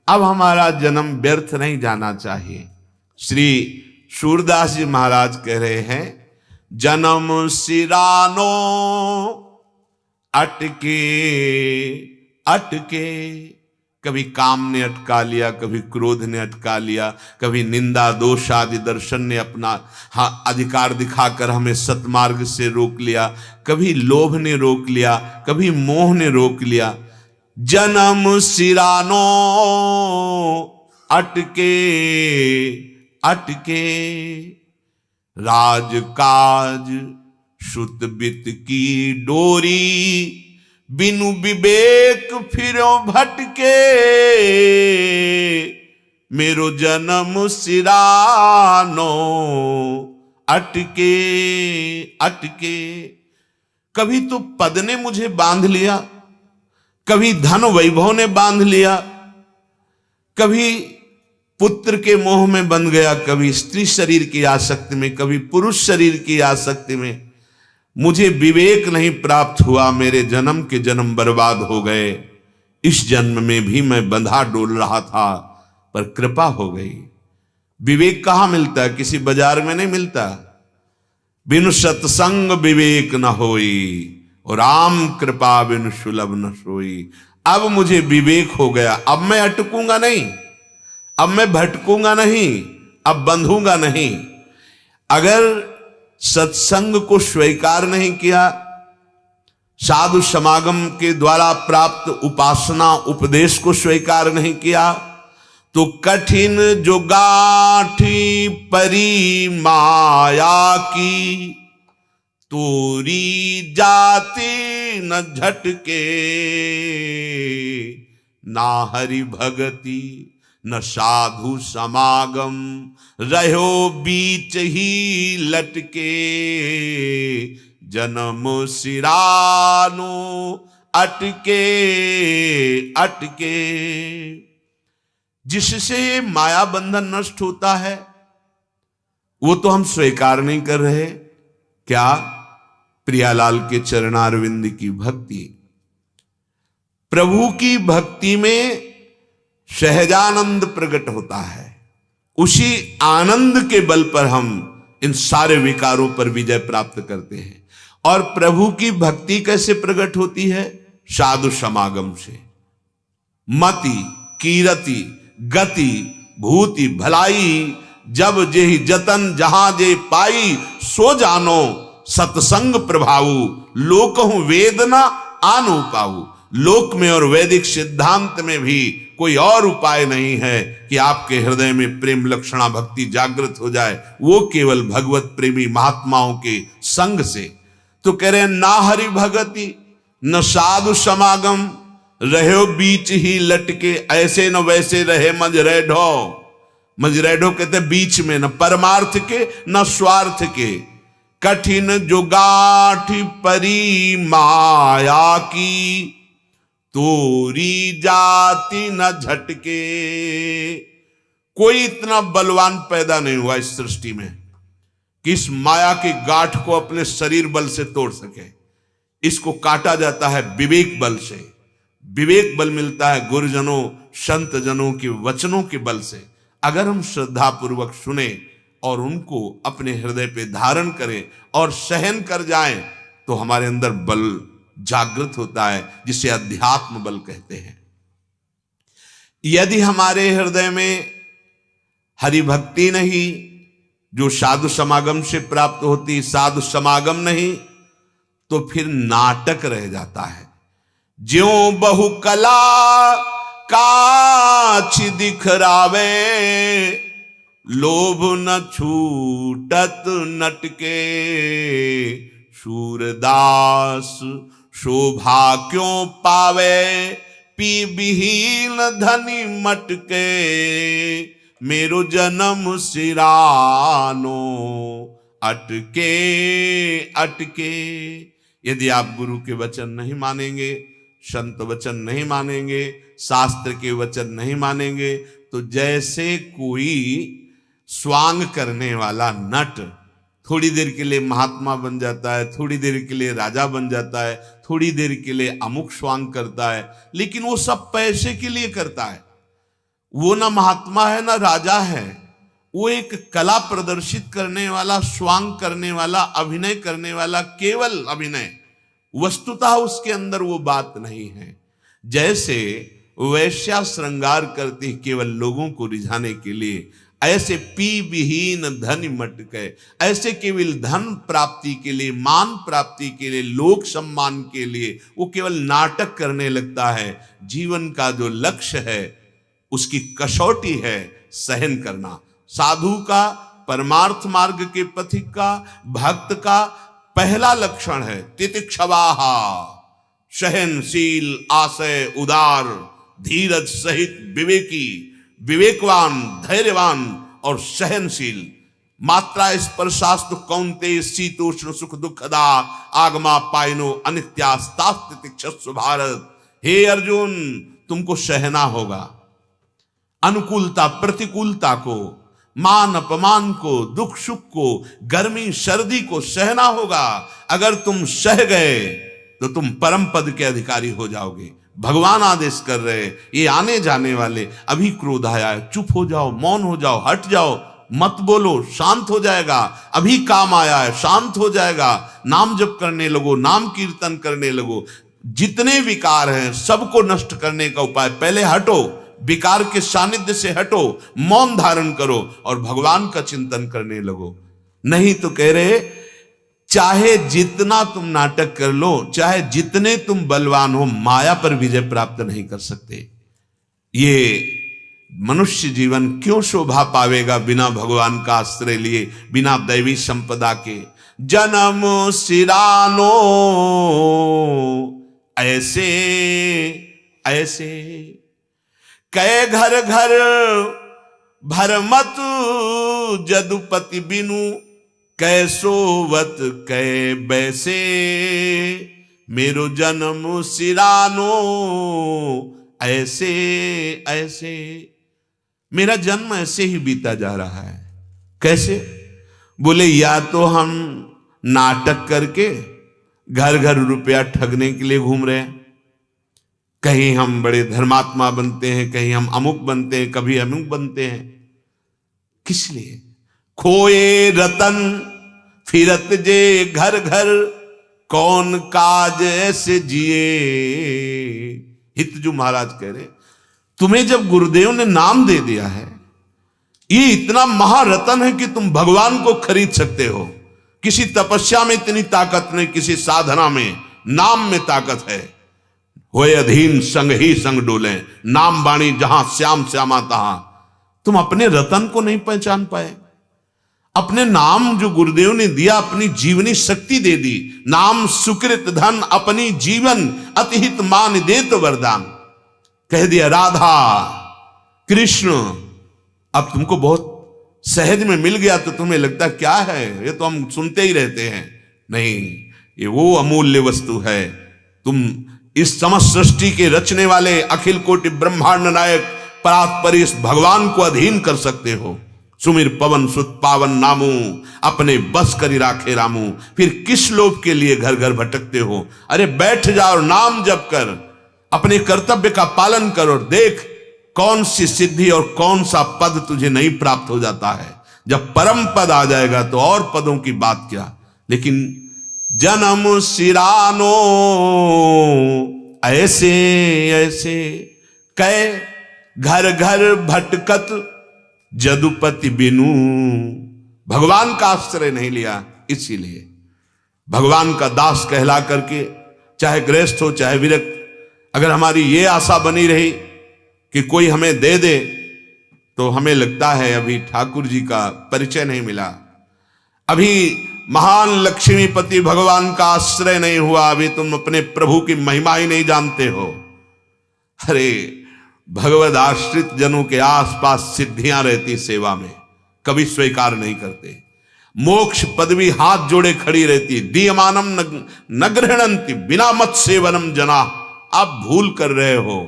अब हमारा जन्म व्यर्थ नहीं जाना चाहिए। श्री सूरदास जी महाराज कह रहे हैं, जन्म सिरानो अटके अटके, कभी काम ने अटका लिया, कभी क्रोध ने अटका लिया, कभी निंदा दोष आदि दर्शन ने अपना अधिकार दिखाकर हमें सतमार्ग से रोक लिया, कभी लोभ ने रोक लिया, कभी मोह ने रोक लिया। जन्म सिरानो अटके अटके, राजकाज सुत बित की डोरी, बिनु विवेक फिरो भटके, मेरो जन्म सिरानो अटके अटके। कभी तो पद ने मुझे बांध लिया, कभी धन वैभव ने बांध लिया, कभी पुत्र के मोह में बंध गया, कभी स्त्री शरीर की आसक्ति में, कभी पुरुष शरीर की आसक्ति में। मुझे विवेक नहीं प्राप्त हुआ, मेरे जन्म के जन्म बर्बाद हो गए। इस जन्म में भी मैं बंधा डोल रहा था, पर कृपा हो गई। विवेक कहाँ मिलता है? किसी बाजार में नहीं मिलता। बिनु सत्संग विवेक न होई, और राम कृपा बिनु सुलभ न सोई। अब मुझे विवेक हो गया, अब मैं अटकूंगा नहीं, अब मैं भटकूंगा नहीं, अब बंधूंगा नहीं। अगर सत्संग को स्वीकार नहीं किया, साधु समागम के द्वारा प्राप्त उपासना उपदेश को स्वीकार नहीं किया, तो कठिन जो गाठी परी माया की, तोरी जाति न झटके। ना हरि भगति न साधु समागम, रहो बीच ही लटके। जन्म सिरानो अटके अटके। जिससे माया बंधन नष्ट होता है वो तो हम स्वीकार नहीं कर रहे। क्या? प्रियालाल के चरणारविंद की भक्ति। प्रभु की भक्ति में सहजानंद प्रकट होता है। उसी आनंद के बल पर हम इन सारे विकारों पर विजय प्राप्त करते हैं। और प्रभु की भक्ति कैसे प्रकट होती है? साधु समागम से। मति कीरति गति भूति भलाई, जब जेहि जतन जहां जे पाई, सो जानो सत्संग प्रभाऊ। लोकहु वेदना आनु पाऊ। लोक में और वैदिक सिद्धांत में भी कोई और उपाय नहीं है कि आपके हृदय में प्रेम लक्षणा भक्ति जागृत हो जाए, वो केवल भगवत प्रेमी महात्माओं के संग से। तो कह रहे हैं ना हरि भगति न साधु समागम, रहो बीच ही लटके। ऐसे न वैसे रहे मजरेढ़ो। मजरेढ़ो कहते बीच में, न परमार्थ के न स्वार्थ के। कठिन जो गाठी परी माया की, तोरी जाति न झटके। कोई इतना बलवान पैदा नहीं हुआ इस सृष्टि में कि इस माया की गांठ को अपने शरीर बल से तोड़ सके। इसको काटा जाता है विवेक बल से। विवेक बल मिलता है गुरुजनों संत जनों के वचनों के बल से। अगर हम श्रद्धा पूर्वक सुने और उनको अपने हृदय पे धारण करें और सहन कर जाएं, तो हमारे अंदर बल जागृत होता है, जिसे अध्यात्म बल कहते हैं। यदि हमारे हृदय में हरि भक्ति नहीं, जो साधु समागम से प्राप्त होती, साधु समागम नहीं, तो फिर नाटक रह जाता है। ज्यों बहु कला काछ दिखरावे, लोभ न छूटत नटके। सूरदास शोभा क्यों पावे, पी विहीन धनी मटके। मेरो जन्म सिरानो अटके अटके। यदि आप गुरु के वचन नहीं मानेंगे, संत वचन नहीं मानेंगे, शास्त्र के वचन नहीं मानेंगे, तो जैसे कोई स्वांग करने वाला नट थोड़ी देर के लिए महात्मा बन जाता है, थोड़ी देर के लिए राजा बन जाता है, थोड़ी देर के लिए अमुक स्वांग करता है, लेकिन वो सब पैसे के लिए करता है। वो ना महात्मा है ना राजा है, वो एक कला प्रदर्शित करने वाला, स्वांग करने वाला, अभिनय करने वाला, केवल अभिनय। वस्तुतः उसके अंदर वो बात नहीं है। जैसे वैश्या श्रृंगार करती केवल लोगों को रिझाने के लिए, ऐसे पी विहीन धन मटके, ऐसे केवल धन प्राप्ति के लिए, मान प्राप्ति के लिए, लोक सम्मान के लिए वो केवल नाटक करने लगता है। जीवन का जो लक्ष्य है उसकी कसौटी है सहन करना। साधु का, परमार्थ मार्ग के पथिक का, भक्त का पहला लक्षण है तितिक्षवाहा, सहनशील, आशय उदार, धीरज सहित विवेकी, विवेकवान, धैर्यवान और सहनशील। मात्रा स्पर्शास्तु कौन्तेय शीतोष्ण सुख दुखदा, आगमा पायनो अनित्यास्तास्तितिक्षस्व भारत। हे अर्जुन, तुमको सहना होगा अनुकूलता प्रतिकूलता को, मान अपमान को, दुख सुख को, गर्मी सर्दी को सहना होगा। अगर तुम सह गए तो तुम परम पद के अधिकारी हो जाओगे। भगवान आदेश कर रहे, ये आने जाने वाले, अभी क्रोध आया है, चुप हो जाओ, मौन हो जाओ, हट जाओ, मत बोलो, शांत हो जाएगा। अभी काम आया है, शांत हो जाएगा। नाम जप करने लगो, नाम कीर्तन करने लगो। जितने विकार हैं सबको नष्ट करने का उपाय, पहले हटो, विकार के सानिध्य से हटो, मौन धारण करो और भगवान का चिंतन करने लगो। नहीं तो कह रहे, चाहे जितना तुम नाटक कर लो, चाहे जितने तुम बलवान हो, माया पर विजय प्राप्त नहीं कर सकते। ये मनुष्य जीवन क्यों शोभा पावेगा बिना भगवान का आश्रय लिए, बिना दैवी संपदा के। जन्म सिरानो ऐसे ऐसे, कै घर घर भरमत जदुपति बिनु, कैसोवत कै बैसे, मेरो जन्म सिरानो ऐसे ऐसे। मेरा जन्म ऐसे ही बीता जा रहा है। कैसे? बोले, या तो हम नाटक करके घर घर रुपया ठगने के लिए घूम रहे हैं, कहीं हम बड़े धर्मात्मा बनते हैं, कहीं हम अमुक बनते हैं, कभी अमुक बनते हैं। किस लिए? खोए रतन फिरत जे घर घर, कौन काज ऐसे जिए। हितजू महाराज कह रहे, तुम्हें जब गुरुदेव ने नाम दे दिया है, ये इतना महारतन है कि तुम भगवान को खरीद सकते हो। किसी तपस्या में इतनी ताकत नहीं, किसी साधना में, नाम में ताकत है। होए अधीन संग ही संग डोले, नाम बाणी जहां श्याम श्यामा तहां। तुम अपने रतन को नहीं पहचान पाए। अपने नाम जो गुरुदेव ने दिया, अपनी जीवनी शक्ति दे दी। नाम सुकृत धन अपनी जीवन, अतिहित मान दे तो वरदान। कह दिया राधा कृष्ण, अब तुमको बहुत सहज में मिल गया तो तुम्हें लगता क्या है, ये तो हम सुनते ही रहते हैं। नहीं, ये वो अमूल्य वस्तु है। तुम इस समस्त सृष्टि के रचने वाले, अखिल कोटि ब्रह्मांड नायक परात्पर इस भगवान को अधीन कर सकते हो। सुमिर पवन सुत पावन नामू, अपने बस करी राखे रामू। फिर किस लोभ के लिए घर घर भटकते हो? अरे बैठ जाओ, नाम जप कर, अपने कर्तव्य का पालन करो। देख कौन सी सिद्धि और कौन सा पद तुझे नहीं प्राप्त हो जाता है। जब परम पद आ जाएगा तो और पदों की बात क्या। लेकिन जन्म सिरानो ऐसे ऐसे, कै घर घर भटकत जदुपति बिनु। भगवान का आश्रय नहीं लिया, इसीलिए भगवान का दास कहला करके, चाहे गृहस्थ हो चाहे विरक्त, अगर हमारी ये आशा बनी रही कि कोई हमें दे दे, तो हमें लगता है अभी ठाकुर जी का परिचय नहीं मिला, अभी महान लक्ष्मीपति भगवान का आश्रय नहीं हुआ, अभी तुम अपने प्रभु की महिमा ही नहीं जानते हो। अरे भगवद आश्रित जनों के आसपास सिद्धियां रहती सेवा में, कभी स्वीकार नहीं करते। मोक्ष पदवी हाथ जोड़े खड़ी रहती, दीयमानम न गृहणंति बिना मत सेवनम जना। आप भूल कर रहे हो।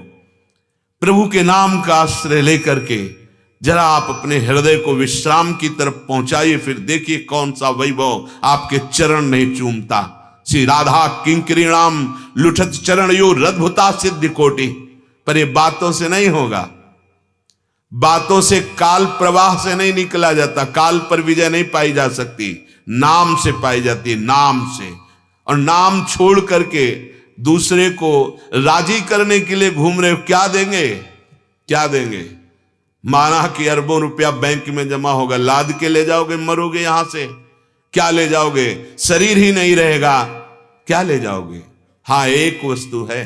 प्रभु के नाम का आश्रय लेकर के जरा आप अपने हृदय को विश्राम की तरफ पहुंचाइए, फिर देखिए कौन सा वैभव आपके चरण नहीं चूमता। श्री राधा किंकरीणाम लुठत चरण यो रद्भुता सिद्धि कोटि। पर ये बातों से नहीं होगा, बातों से, काल प्रवाह से नहीं निकला जाता। काल पर विजय नहीं पाई जा सकती, नाम से पाई जाती है, नाम से। और नाम छोड़ करके दूसरे को राजी करने के लिए घूम रहे हो, क्या देंगे? क्या देंगे? माना कि अरबों रुपया बैंक में जमा होगा, लाद के ले जाओगे, मरोगे यहां से। क्या ले जाओगे? शरीर ही नहीं रहेगा, क्या ले जाओगे? हां, एक वस्तु है,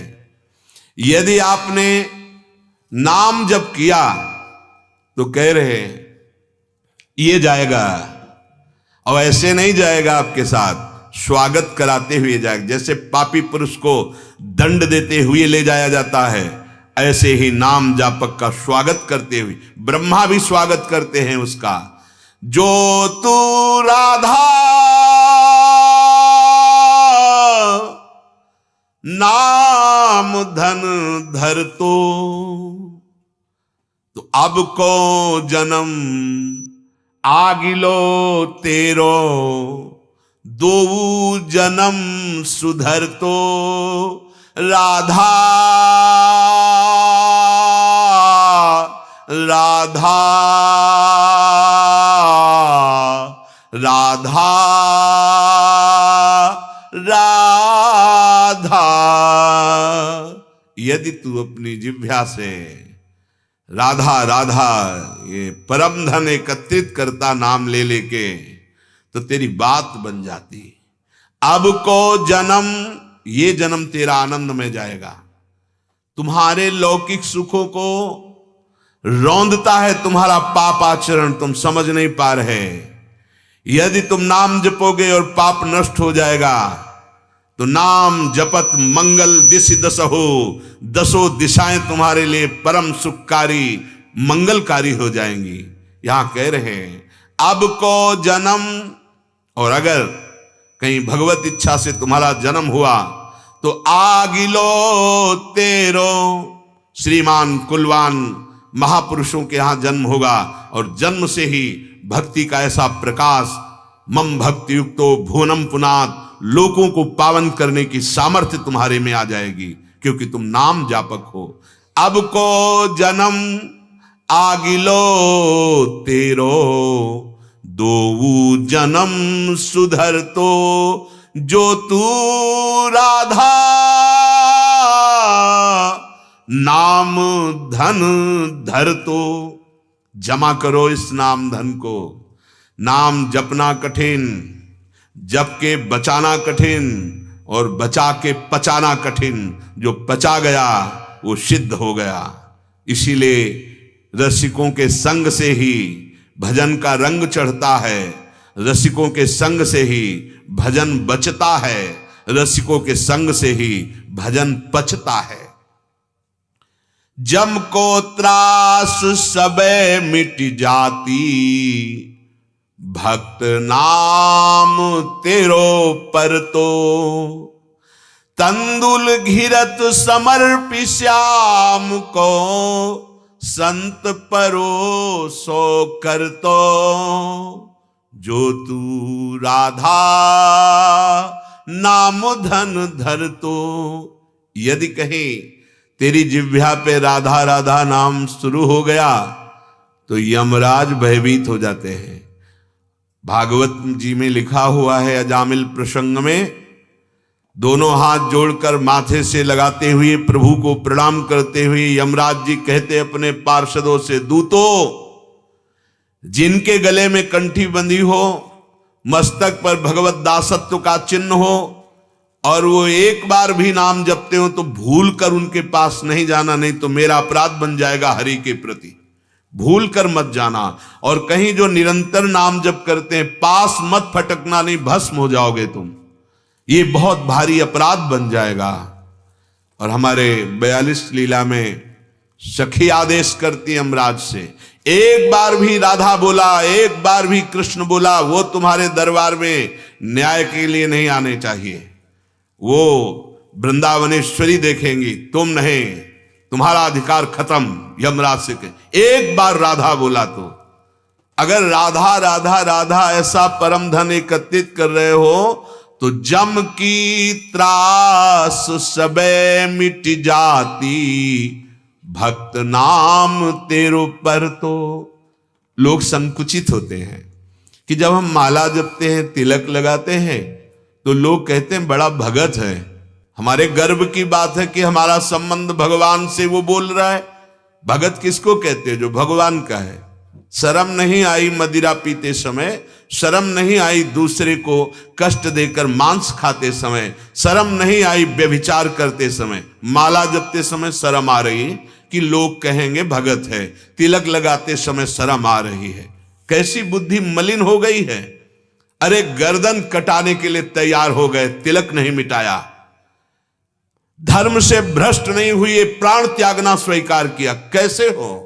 यदि आपने नाम जप किया तो कह रहे ये जाएगा, और ऐसे नहीं जाएगा, आपके साथ स्वागत कराते हुए जाएगा। जैसे पापी पुरुष को दंड देते हुए ले जाया जाता है, ऐसे ही नाम जापक का स्वागत करते हुए ब्रह्मा भी स्वागत करते हैं उसका। जो तू राधा नाम धन धर तो अब को जन्म आगिलो तेरो, दो जन्म सुधर तो राधा राधा राधा राधा। यदि तू अपनी जिह्वा से राधा राधा ये परम धन एकत्रित करता नाम ले लेके, तो तेरी बात बन जाती। अब को जन्म, ये जन्म तेरा आनंद में जाएगा। तुम्हारे लौकिक सुखों को रौंदता है तुम्हारा पाप आचरण, तुम समझ नहीं पा रहे। यदि तुम नाम जपोगे और पाप नष्ट हो जाएगा, तो नाम जपत मंगल दिशि दसहो, दसों दिशाएं तुम्हारे लिए परम सुखकारी मंगलकारी हो जाएंगी। यहां कह रहे हैं अब को जन्म, और अगर कहीं भगवत इच्छा से तुम्हारा जन्म हुआ तो आगिलो तेरो, श्रीमान कुलवान महापुरुषों के यहां जन्म होगा, और जन्म से ही भक्ति का ऐसा प्रकाश, मम भक्ति युक्तो भुवनम पुनात, लोगों को पावन करने की सामर्थ्य तुम्हारे में आ जाएगी, क्योंकि तुम नाम जापक हो। अब को जन्म आगिलो तेरो, दो जन्म सुधर तो, जो तू राधा नाम धन धर तो। जमा करो इस नाम धन को। नाम जपना कठिन, जप के बचाना कठिन, और बचा के पचाना कठिन। जो पचा गया वो सिद्ध हो गया। इसीलिए रसिकों के संग से ही भजन का रंग चढ़ता है, रसिकों के संग से ही भजन बचता है, रसिकों के संग से ही भजन पचता है। जम को त्रास सबे मिट जाती, भक्त नाम तेरो पर तो। तंदुल घिरत समर्पि श्याम को, संत परोसो कर तो। जो तू राधा नाम धन धर तो। यदि कहीं तेरी जिह्वा पे राधा राधा नाम शुरू हो गया तो यमराज भयभीत हो जाते हैं। भागवत जी में लिखा हुआ है, अजामिल प्रसंग में, दोनों हाथ जोड़कर माथे से लगाते हुए प्रभु को प्रणाम करते हुए यमराज जी कहते अपने पार्षदों से, दूतों, जिनके गले में कंठी बंधी हो, मस्तक पर भगवत दासत्व का चिन्ह हो, और वो एक बार भी नाम जपते हो तो भूल कर उनके पास नहीं जाना, नहीं तो मेरा अपराध बन जाएगा हरि के प्रति। भूल कर मत जाना। और कहीं जो निरंतर नाम जप करते हैं, पास मत फटकना, नहीं भस्म हो जाओगे तुम। ये बहुत भारी अपराध बन जाएगा। और हमारे 42 लीला में सखी आदेश करती है यमराज से, एक बार भी राधा बोला, एक बार भी कृष्ण बोला, वो तुम्हारे दरबार में न्याय के लिए नहीं आने चाहिए। वो वृंदावनेश्वरी देखेंगी, तुम नहीं, तुम्हारा अधिकार खत्म। यमराज से कहे एक बार राधा बोला तो। अगर राधा राधा राधा ऐसा परम धन एकत्रित कर रहे हो तो जम की त्रास सबे मिट जाती, भक्त नाम तेरो पर तो। लोग संकुचित होते हैं कि जब हम माला जपते हैं, तिलक लगाते हैं, तो लोग कहते हैं बड़ा भगत है। हमारे गर्व की बात है कि हमारा संबंध भगवान से वो बोल रहा है। भगत किसको कहते हैं? जो भगवान का है। शर्म नहीं आई मदिरा पीते समय, शर्म नहीं आई दूसरे को कष्ट देकर मांस खाते समय, शर्म नहीं आई व्यभिचार करते समय। माला जपते समय शर्म आ रही है कि लोग कहेंगे भगत है, तिलक लगाते समय शर्म आ रही है। कैसी बुद्धि मलिन हो गई है। अरे गर्दन कटाने के लिए तैयार हो गए, तिलक नहीं मिटाया। धर्म से भ्रष्ट नहीं हुए, प्राण त्यागना स्वीकार किया। कैसे हो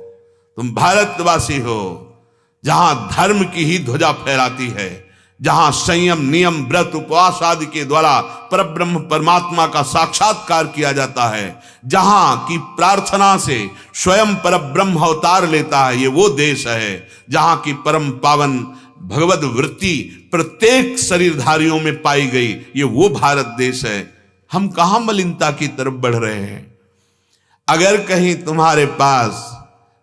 तुम? भारतवासी हो जहां धर्म की ही ध्वजा फहराती है, जहां संयम नियम व्रत उपवास आदि के द्वारा परब्रह्म परमात्मा का साक्षात्कार किया जाता है, जहां की प्रार्थना से स्वयं परब्रह्म अवतार लेता है। ये वो देश है जहां की परम पावन भगवत वृत्ति प्रत्येक शरीरधारियों में पाई गई। ये वो भारत देश है। हम कहां मलिनता की तरफ बढ़ रहे हैं। अगर कहीं तुम्हारे पास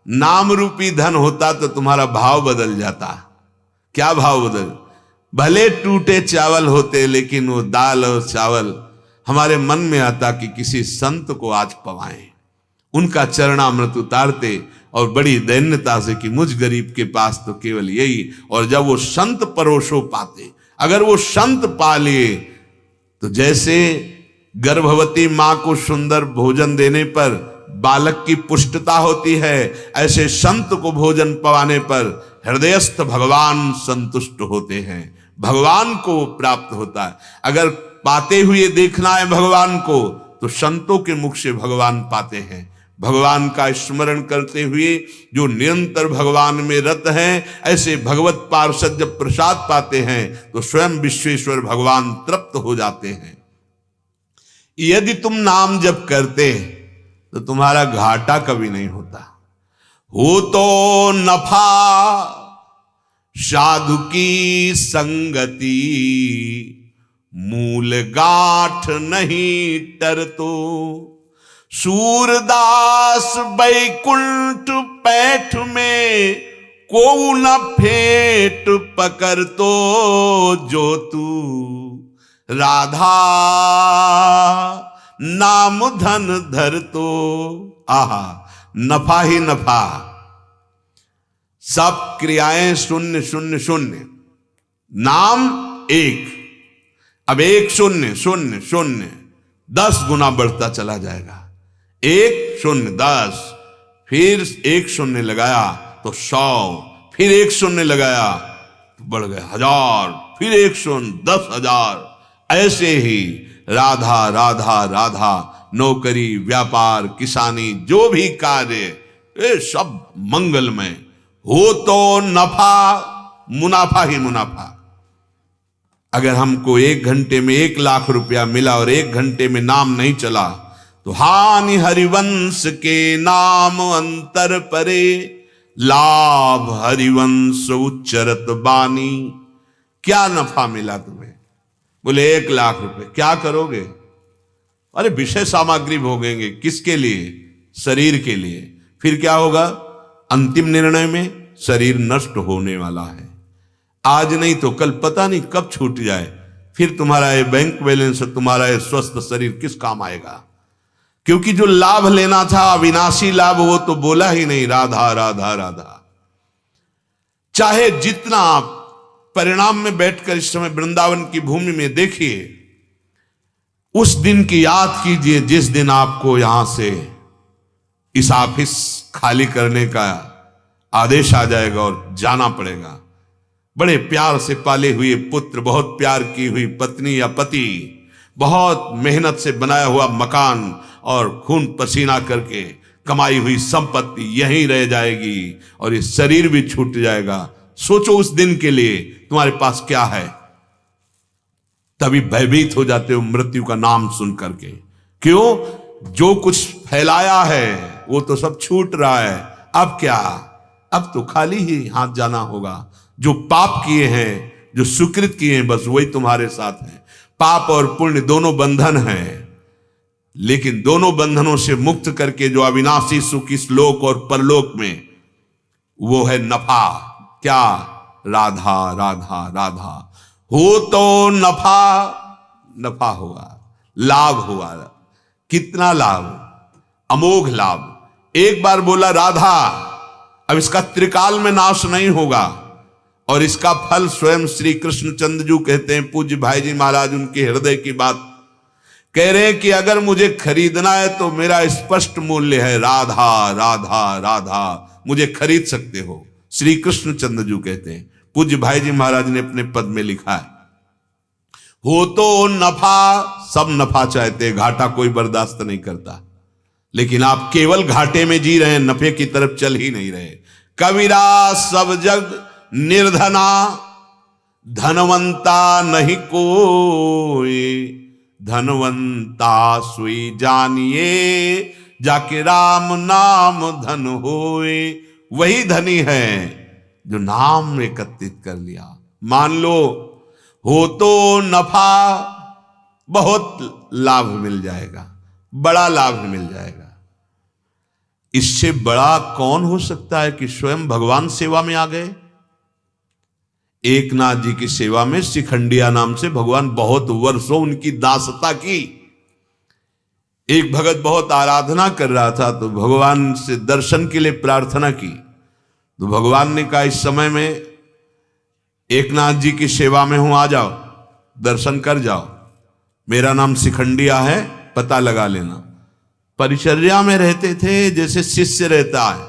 नाम रूपी धन होता तो तुम्हारा भाव बदल जाता। क्या भाव बदल? भले टूटे चावल होते, लेकिन वो दाल और चावल हमारे मन में आता कि किसी संत को आज पवाएं, उनका चरणामृत उतारते और बड़ी दैन्यता से कि मुझ गरीब के पास तो केवल यही। और जब वो संत परोसो पाते, अगर वो संत पा लिए, तो जैसे गर्भवती मां को सुंदर भोजन देने पर बालक की पुष्टता होती है, ऐसे संत को भोजन पवाने पर हृदयस्थ भगवान संतुष्ट होते हैं, भगवान को प्राप्त होता है। अगर पाते हुए देखना है भगवान को, तो संतों के मुख से भगवान पाते हैं। भगवान का स्मरण करते हुए जो निरंतर भगवान में रत हैं, ऐसे भगवत पार्षद जब प्रसाद पाते हैं तो स्वयं विश्वेश्वर भगवान तृप्त हो जाते हैं। यदि तुम नाम जप करते तो तुम्हारा घाटा कभी नहीं होता। हो तो नफा साधु की संगति, मूल गांठ नहीं टरतो। सूरदास बैकुंठ पैठ में, को न फेंट पकर तो जो तू राधा नाम धन धर तो। आहा, नफा ही नफा, सब क्रियाएं शून्य शून्य शून्य, नाम एक। अब एक शून्य शून्य शून्य 10 गुना बढ़ता चला जाएगा। 1 0 10, फिर 1 0 लगाया तो 100, फिर 1 0 लगाया तो बढ़ गए 1000, फिर 1 0 10,000। ऐसे ही राधा राधा राधा, नौकरी व्यापार किसानी जो भी कार्य, ये सब मंगलमय। हो तो नफा, मुनाफा ही मुनाफा। अगर हमको 1 घंटे में 1 लाख रुपया मिला और 1 घंटे में नाम नहीं चला, तो हानि हरिवंश के नाम अंतर परे, लाभ हरिवंश उच्चरत बानी। क्या नफा मिला तुम्हें? बोले 1 लाख रुपए, क्या करोगे? अरे विषय सामग्री भोगेंगे। किसके लिए? शरीर के लिए। फिर क्या होगा? अंतिम निर्णय में शरीर नष्ट होने वाला है। आज नहीं तो कल पता नहीं कब छूट जाए। फिर तुम्हारा ये बैंक बैलेंस, तुम्हारा ये स्वस्थ शरीर किस काम आएगा? क्योंकि जो लाभ लेना था, अविनाशी लाभ, वो तो बोला ही नहीं, राधा राधा राधा। चाहे जितना आप परिणाम में बैठकर इस समय वृंदावन की भूमि में देखिए, उस दिन की याद कीजिए जिस दिन आपको यहां से इस ऑफिस खाली करने का आदेश आ जाएगा और जाना पड़ेगा। बड़े प्यार से पाले हुए पुत्र, बहुत प्यार की हुई पत्नी या पति, बहुत मेहनत से बनाया हुआ मकान और खून पसीना करके कमाई हुई संपत्ति यहीं रह जाएगी और ये शरीर भी छूट जाएगा। सोचो उस दिन के लिए तुम्हारे पास क्या है। तभी भयभीत हो जाते हो मृत्यु का नाम सुन करके। क्यों? जो कुछ फैलाया है वो तो सब छूट रहा है। अब क्या? अब तो खाली ही हाथ जाना होगा। जो पाप किए हैं, जो सुकृत किए हैं, बस वही तुम्हारे साथ है। पाप और पुण्य दोनों बंधन हैं, लेकिन दोनों बंधनों से मुक्त करके जो अविनाशी सुख इस लोक और परलोक में, वो है नफा। क्या? राधा राधा राधा। हो तो नफा, नफा हुआ, लाभ हुआ। कितना लाभ? अमोघ लाभ। एक बार बोला राधा, अब इसका त्रिकाल में नाश नहीं होगा और इसका फल स्वयं श्री कृष्ण चंद्रजू कहते हैं। पूज्य भाई जी महाराज उनके हृदय की बात कह रहे हैं कि अगर मुझे खरीदना है तो मेरा स्पष्ट मूल्य है, राधा राधा राधा, मुझे खरीद सकते हो। श्री कृष्ण चंद्रजू कहते हैं। पूज्य भाई जी महाराज ने अपने पद में लिखा है, हो तो नफा, सब नफा चाहते, घाटा कोई बर्दाश्त नहीं करता। लेकिन आप केवल घाटे में जी रहे हैं, नफे की तरफ चल ही नहीं रहे। कबीरा सब जग निर्धना, धनवंता नहीं कोई, धनवंता सुई जानिए, जाके राम नाम धन होए। वही धनी है जो नाम एकत्रित कर लिया। मान लो हो तो नफा, बहुत लाभ मिल जाएगा, बड़ा लाभ मिल जाएगा। इससे बड़ा कौन हो सकता है कि स्वयं भगवान सेवा में आ गए। एकनाथ जी की सेवा में शिखंडिया नाम से भगवान बहुत वर्षों उनकी दासता की। एक भगत बहुत आराधना कर रहा था तो भगवान से दर्शन के लिए प्रार्थना की, तो भगवान ने कहा इस समय में एकनाथ जी की सेवा में हूं, आ जाओ, दर्शन कर जाओ, मेरा नाम शिखंडिया है, पता लगा लेना। परिचर्या में रहते थे जैसे शिष्य रहता है।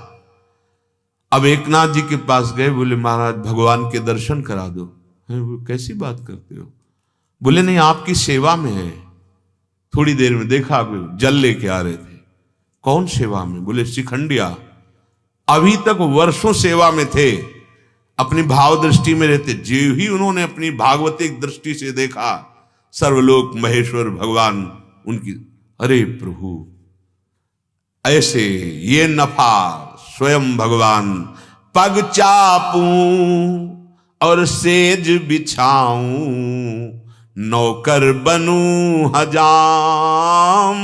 अब एकनाथ जी के पास गए, बोले महाराज भगवान के दर्शन करा दो। कैसी बात करते हो? बोले नहीं, आपकी सेवा में है। थोड़ी देर में देखा जल लेके आ रहे थे। कौन सेवा में? बोले शिखंडिया। अभी तक वर्षों सेवा में थे, अपनी भाव दृष्टि में रहते। जो ही उन्होंने अपनी भागवतिक दृष्टि से देखा, सर्वलोक महेश्वर भगवान उनकी, अरे प्रभु ऐसे ये नफा स्वयं भगवान पग चापूं और सेज बिछाऊं, नौकर बनूं हजाम,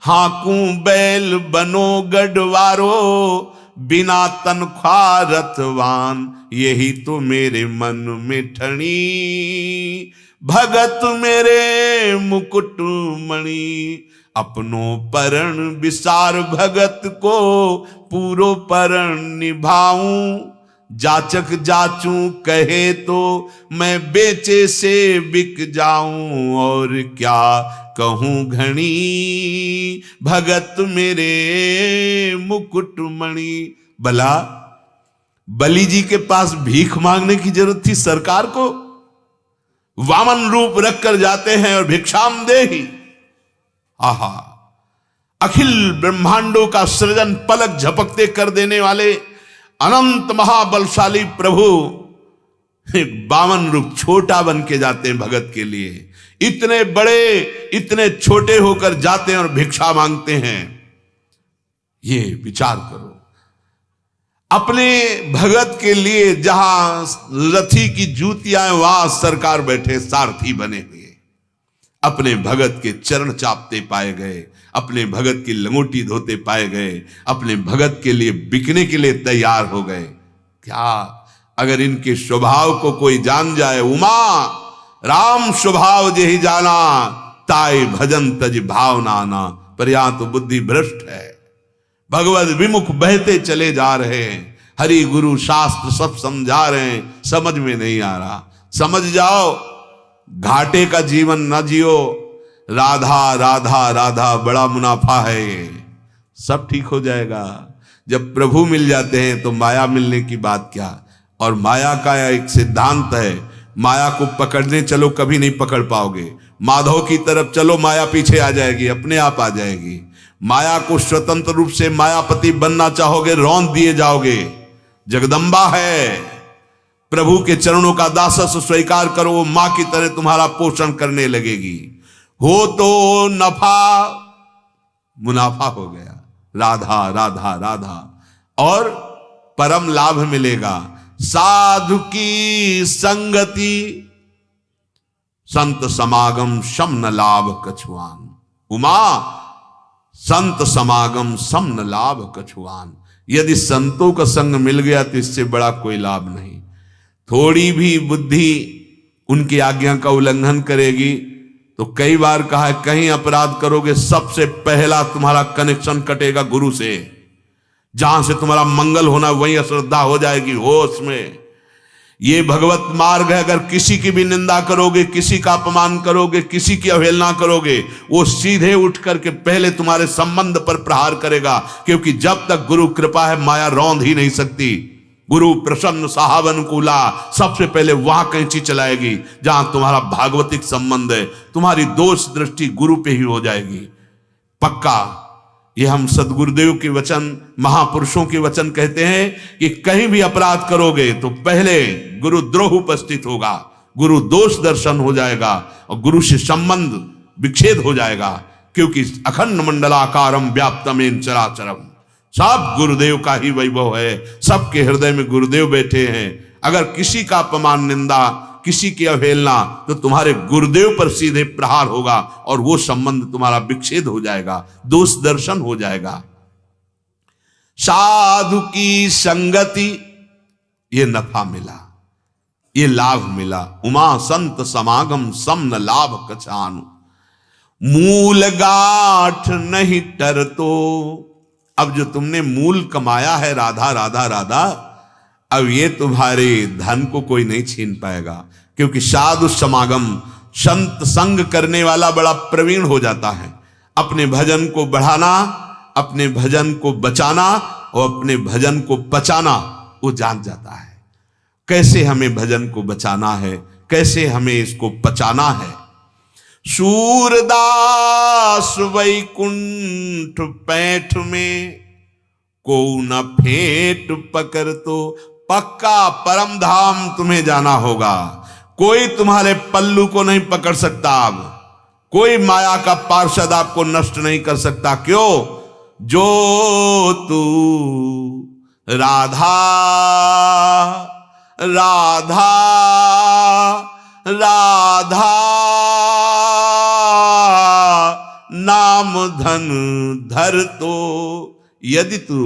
हाकूं बैल बनो गढ़वारो, बिना तनख्वाह रतवान, यही तो मेरे मन में ठणी, भगत मेरे मुकुट मणि। अपनों परण विसार भगत को, पूरो परण निभाऊं, जाचक जाचूं कहे तो मैं बेचे से बिक जाऊं, और क्या कहूं घणी, भगत मेरे मुकुट मणि। भला बलि जी के पास भीख मांगने की जरूरत थी सरकार को? वामन रूप रखकर जाते हैं और भिक्षाम दे ही। आहा, अखिल ब्रह्मांडों का सृजन पलक झपकते कर देने वाले अनंत महाबलशाली प्रभु एक बामन रूप छोटा बन के जाते हैं भगत के लिए। इतने बड़े इतने छोटे होकर जाते हैं और भिक्षा मांगते हैं। ये विचार करो, अपने भगत के लिए जहां रथी की जूतियां वहां सरकार बैठे सारथी बने हुए, अपने भगत के चरण चापते पाए गए, अपने भगत की लंगोटी धोते पाए गए, अपने भगत के लिए बिकने के लिए तैयार हो गए। क्या अगर इनके स्वभाव को कोई जान जाए, उमा राम स्वभाव जेहि जाना, ताई भजन तज भाव नाना, पर यहां तो बुद्धि भ्रष्ट है, भगवत विमुख बहते चले जा रहे हैं। हरि गुरु शास्त्र सब समझा रहे हैं, समझ में नहीं आ रहा। समझ जाओ, घाटे का जीवन न जियो। राधा राधा राधा बड़ा मुनाफा है, ये सब ठीक हो जाएगा। जब प्रभु मिल जाते हैं तो माया मिलने की बात क्या। और माया का एक सिद्धांत है, माया को पकड़ने चलो कभी नहीं पकड़ पाओगे। माधव की तरफ चलो, माया पीछे आ जाएगी, अपने आप आ जाएगी। माया को स्वतंत्र रूप से मायापति बनना चाहोगे, रौंद दिए जाओगे। जगदम्बा है, प्रभु के चरणों का दासत्व स्वीकार करो, वो मां की तरह तुम्हारा पोषण करने लगेगी। हो तो नफा मुनाफा हो गया, राधा राधा राधा, और परम लाभ मिलेगा। साधु की संगति संत समागम सम न लाभ कछुआन। उमा संत समागम सम न लाभ कछुआन। यदि संतों का संग मिल गया तो इससे बड़ा कोई लाभ नहीं। थोड़ी भी बुद्धि उनकी आज्ञा का उल्लंघन करेगी तो कई बार कहा है, कहीं अपराध करोगे सबसे पहला तुम्हारा कनेक्शन कटेगा गुरु से। जहां से तुम्हारा मंगल होना वहीं अश्रद्धा हो जाएगी, होश में। ये भगवत मार्ग है। अगर किसी की भी निंदा करोगे, किसी का अपमान करोगे, किसी की अवहेलना करोगे, वो सीधे उठ करके पहले तुम्हारे संबंध पर प्रहार करेगा। क्योंकि जब तक गुरु कृपा है माया रौंद ही नहीं सकती। गुरु प्रसन्न साहब अनुकूला, सबसे पहले वहां कैंची चलाएगी जहां तुम्हारा भागवतिक संबंध है। तुम्हारी दोष दृष्टि गुरु पे ही हो जाएगी पक्का। ये हम सदगुरुदेव के वचन, महापुरुषों के वचन कहते हैं कि कहीं भी अपराध करोगे तो पहले गुरुद्रोह उपस्थित होगा, गुरु दोष दर्शन हो जाएगा और गुरु से संबंध विच्छेद हो जाएगा। क्योंकि अखंड मंडलाकारम व्याप्तमेन चराचरम, सब गुरुदेव का ही वैभव है। सबके हृदय में गुरुदेव बैठे हैं। अगर किसी का अपमान निंदा किसी की अवहेलना, तो तुम्हारे गुरुदेव पर सीधे प्रहार होगा और वो संबंध तुम्हारा विच्छेद हो जाएगा, दोष दर्शन हो जाएगा। साधु की संगति, ये नफा मिला, ये लाभ मिला। उमा संत समागम सम न लाभ कछानु, मूल गाठ नहीं टर। तो अब जो तुमने मूल कमाया है राधा राधा राधा, अब ये तुम्हारे धन को कोई नहीं छीन पाएगा, क्योंकि साधु समागम, संत संग करने वाला बड़ा प्रवीण हो जाता है। अपने भजन को बढ़ाना, अपने भजन को बचाना और अपने भजन को पचाना वो जान जाता है। कैसे हमें भजन को बचाना है, कैसे हमें इसको पचाना है। सूरदास वैकुंठ पैठ में को न फेंट पकड़। तो पक्का परम धाम तुम्हें जाना होगा, कोई तुम्हारे पल्लू को नहीं पकड़ सकता। अब कोई माया का पार्षद आपको नष्ट नहीं कर सकता। क्यों? जो तू राधा राधा राधा नाम धन धर। तो यदि तू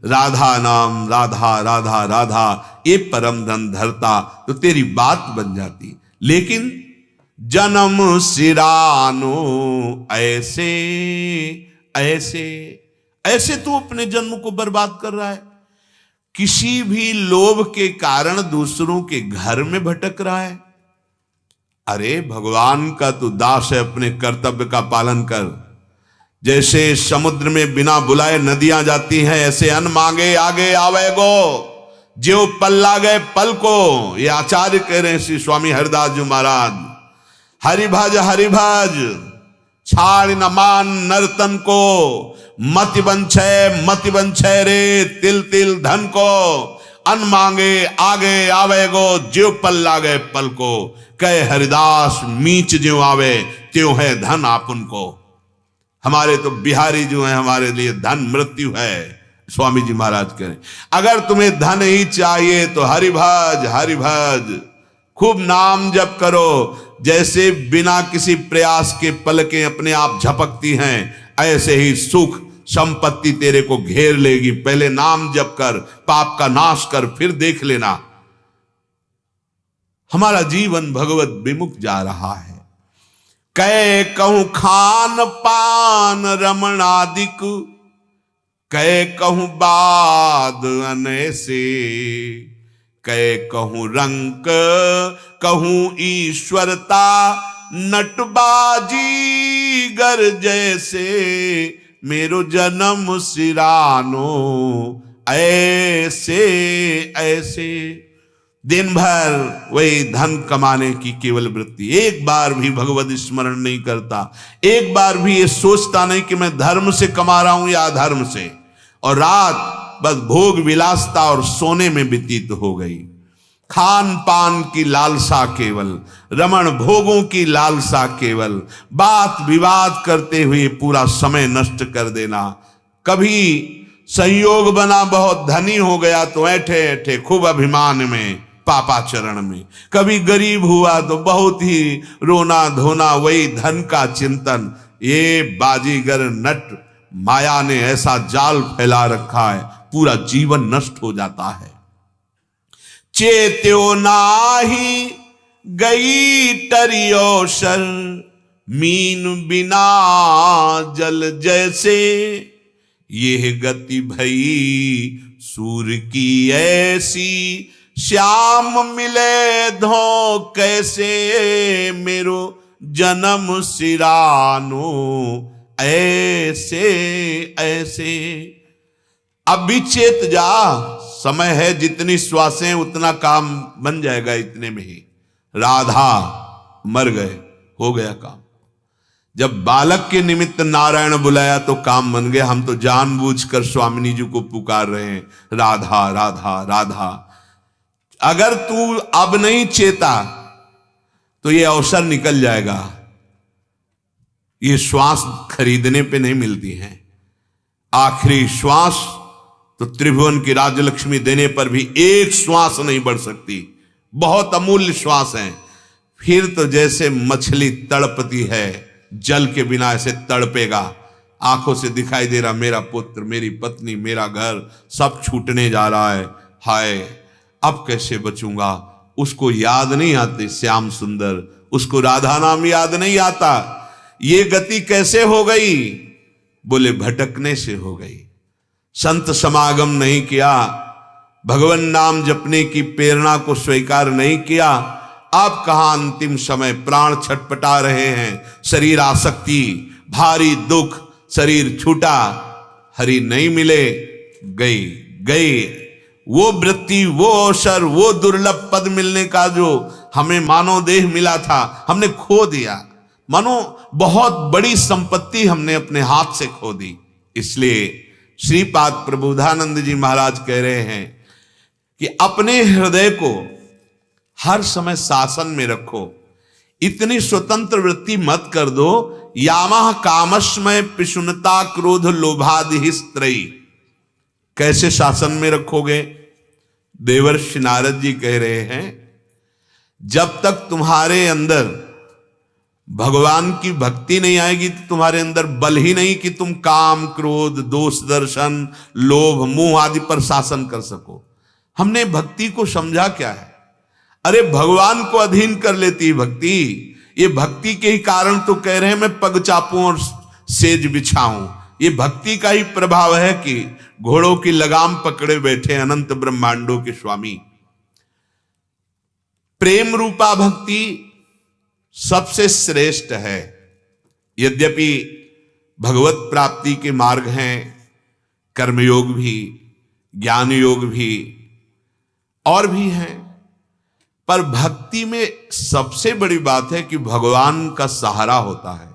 राधा नाम, राधा राधा राधा ये परम धन धरता तो तेरी बात बन जाती। लेकिन जन्म सिरानो ऐसे ऐसे ऐसे तू अपने जन्म को बर्बाद कर रहा है। किसी भी लोभ के कारण दूसरों के घर में भटक रहा है। अरे भगवान का तू दास है, अपने कर्तव्य का पालन कर। जैसे समुद्र में बिना बुलाए नदियां जाती हैं, ऐसे अन्न मांगे आगे आवेगो, जो पल लागे पल को। ये आचार्य कह रहे हैं श्री स्वामी हरिदास जी महाराज। हरिभज छाड़ न मान नर्तन को, मति बंछे रे तिल तिल धन को। अन्न मांगे आगे आवेगो, ज्यो पल लागे पल को। कहे हरिदास मीच ज्यो आवे, त्यों है धन आपन को। हमारे तो बिहारी जो है, हमारे लिए धन मृत्यु है। स्वामी जी महाराज कह रहे, अगर तुम्हें धन ही चाहिए तो हरिभज खूब नाम जप करो। जैसे बिना किसी प्रयास के पलकें अपने आप झपकती हैं, ऐसे ही सुख संपत्ति तेरे को घेर लेगी। पहले नाम जप कर, पाप का नाश कर, फिर देख लेना। हमारा जीवन भगवत विमुख जा रहा है। कै कहूं खान पान रमणादिक, कै कहूं बाद अनैसे। कै कहूं रंक कहूं ईश्वरता, नटबाजी गर जैसे। मेरो जन्म सिरानो ऐसे ऐसे। दिन भर वही धन कमाने की केवल वृत्ति, एक बार भी भगवत स्मरण नहीं करता, एक बार भी ये सोचता नहीं कि मैं धर्म से कमा रहा हूं या अधर्म से। और रात बस भोग विलासता और सोने में व्यतीत हो गई। खान पान की लालसा केवल, रमण भोगों की लालसा केवल, बात विवाद करते हुए पूरा समय नष्ट कर देना। कभी संयोग बना, बहुत धनी हो गया तो ऐठे ऐठे खूब अभिमान में पापाचरण में। कभी गरीब हुआ तो बहुत ही रोना धोना, वही धन का चिंतन। ये बाजीगर नट माया ने ऐसा जाल फैला रखा है, पूरा जीवन नष्ट हो जाता है। चेत्यो नाही गई टरियोशर, मीन बिना जल जैसे। यह गति भई सूर्य की ऐसी, श्याम मिले धो कैसे। मेरो जन्म सिरानो ऐसे ऐसे। अब भी चेत जा, समय है, जितनी श्वासें उतना काम बन जाएगा इतने में ही। राधा मर गए, हो गया काम। जब बालक के निमित्त नारायण बुलाया तो काम बन गया। हम तो जानबूझकर स्वामिनी जी को पुकार रहे हैं, राधा राधा राधा। अगर तू अब नहीं चेता तो ये अवसर निकल जाएगा। ये श्वास खरीदने पे नहीं मिलती हैं। आखिरी श्वास तो त्रिभुवन की राजलक्ष्मी देने पर भी एक श्वास नहीं बढ़ सकती। बहुत अमूल्य श्वास हैं। फिर तो जैसे मछली तड़पती है, जल के बिना ऐसे तड़पेगा, आंखों से दिखाई दे रहा मेरा पुत्र, मेरी पत्नी, मेरा घर सब छूटने जा रहा है, हाय अब कैसे बचूंगा। उसको याद नहीं आती श्याम सुंदर, उसको राधा नाम याद नहीं आता। ये गति कैसे हो गई? बोले भटकने से हो गई। संत समागम नहीं किया, भगवान नाम जपने की प्रेरणा को स्वीकार नहीं किया। अब कहां अंतिम समय, प्राण छटपटा रहे हैं, शरीर आसक्ति, भारी दुख, शरीर छूटा, हरि नहीं मिले, गई वो वृत्ति, वो अवसर, वो दुर्लभ पद मिलने का जो हमें मानव देह मिला था, हमने खो दिया। मानो बहुत बड़ी संपत्ति हमने अपने हाथ से खो दी। इसलिए श्रीपाद प्रबोधानंद जी महाराज कह रहे हैं कि अपने हृदय को हर समय शासन में रखो, इतनी स्वतंत्र वृत्ति मत कर दो। यामः कामस्मय पिशुनता क्रोध लोभादि स्त्रयी। कैसे शासन में रखोगे? देवर्षि नारद जी कह रहे हैं, जब तक तुम्हारे अंदर भगवान की भक्ति नहीं आएगी तो तुम्हारे अंदर बल ही नहीं कि तुम काम, क्रोध, दोष दर्शन, लोभ, मोह आदि पर शासन कर सको। हमने भक्ति को समझा क्या है? अरे भगवान को अधीन कर लेती है भक्ति। ये भक्ति के ही कारण तो कह रहे हैं मैं पग चापूं और सेज बिछाऊं। ये भक्ति का ही प्रभाव है कि घोड़ों की लगाम पकड़े बैठे अनंत ब्रह्मांडों के स्वामी। प्रेम रूपा भक्ति सबसे श्रेष्ठ है। यद्यपि भगवत प्राप्ति के मार्ग हैं, कर्मयोग भी, ज्ञान योग भी और भी हैं, पर भक्ति में सबसे बड़ी बात है कि भगवान का सहारा होता है।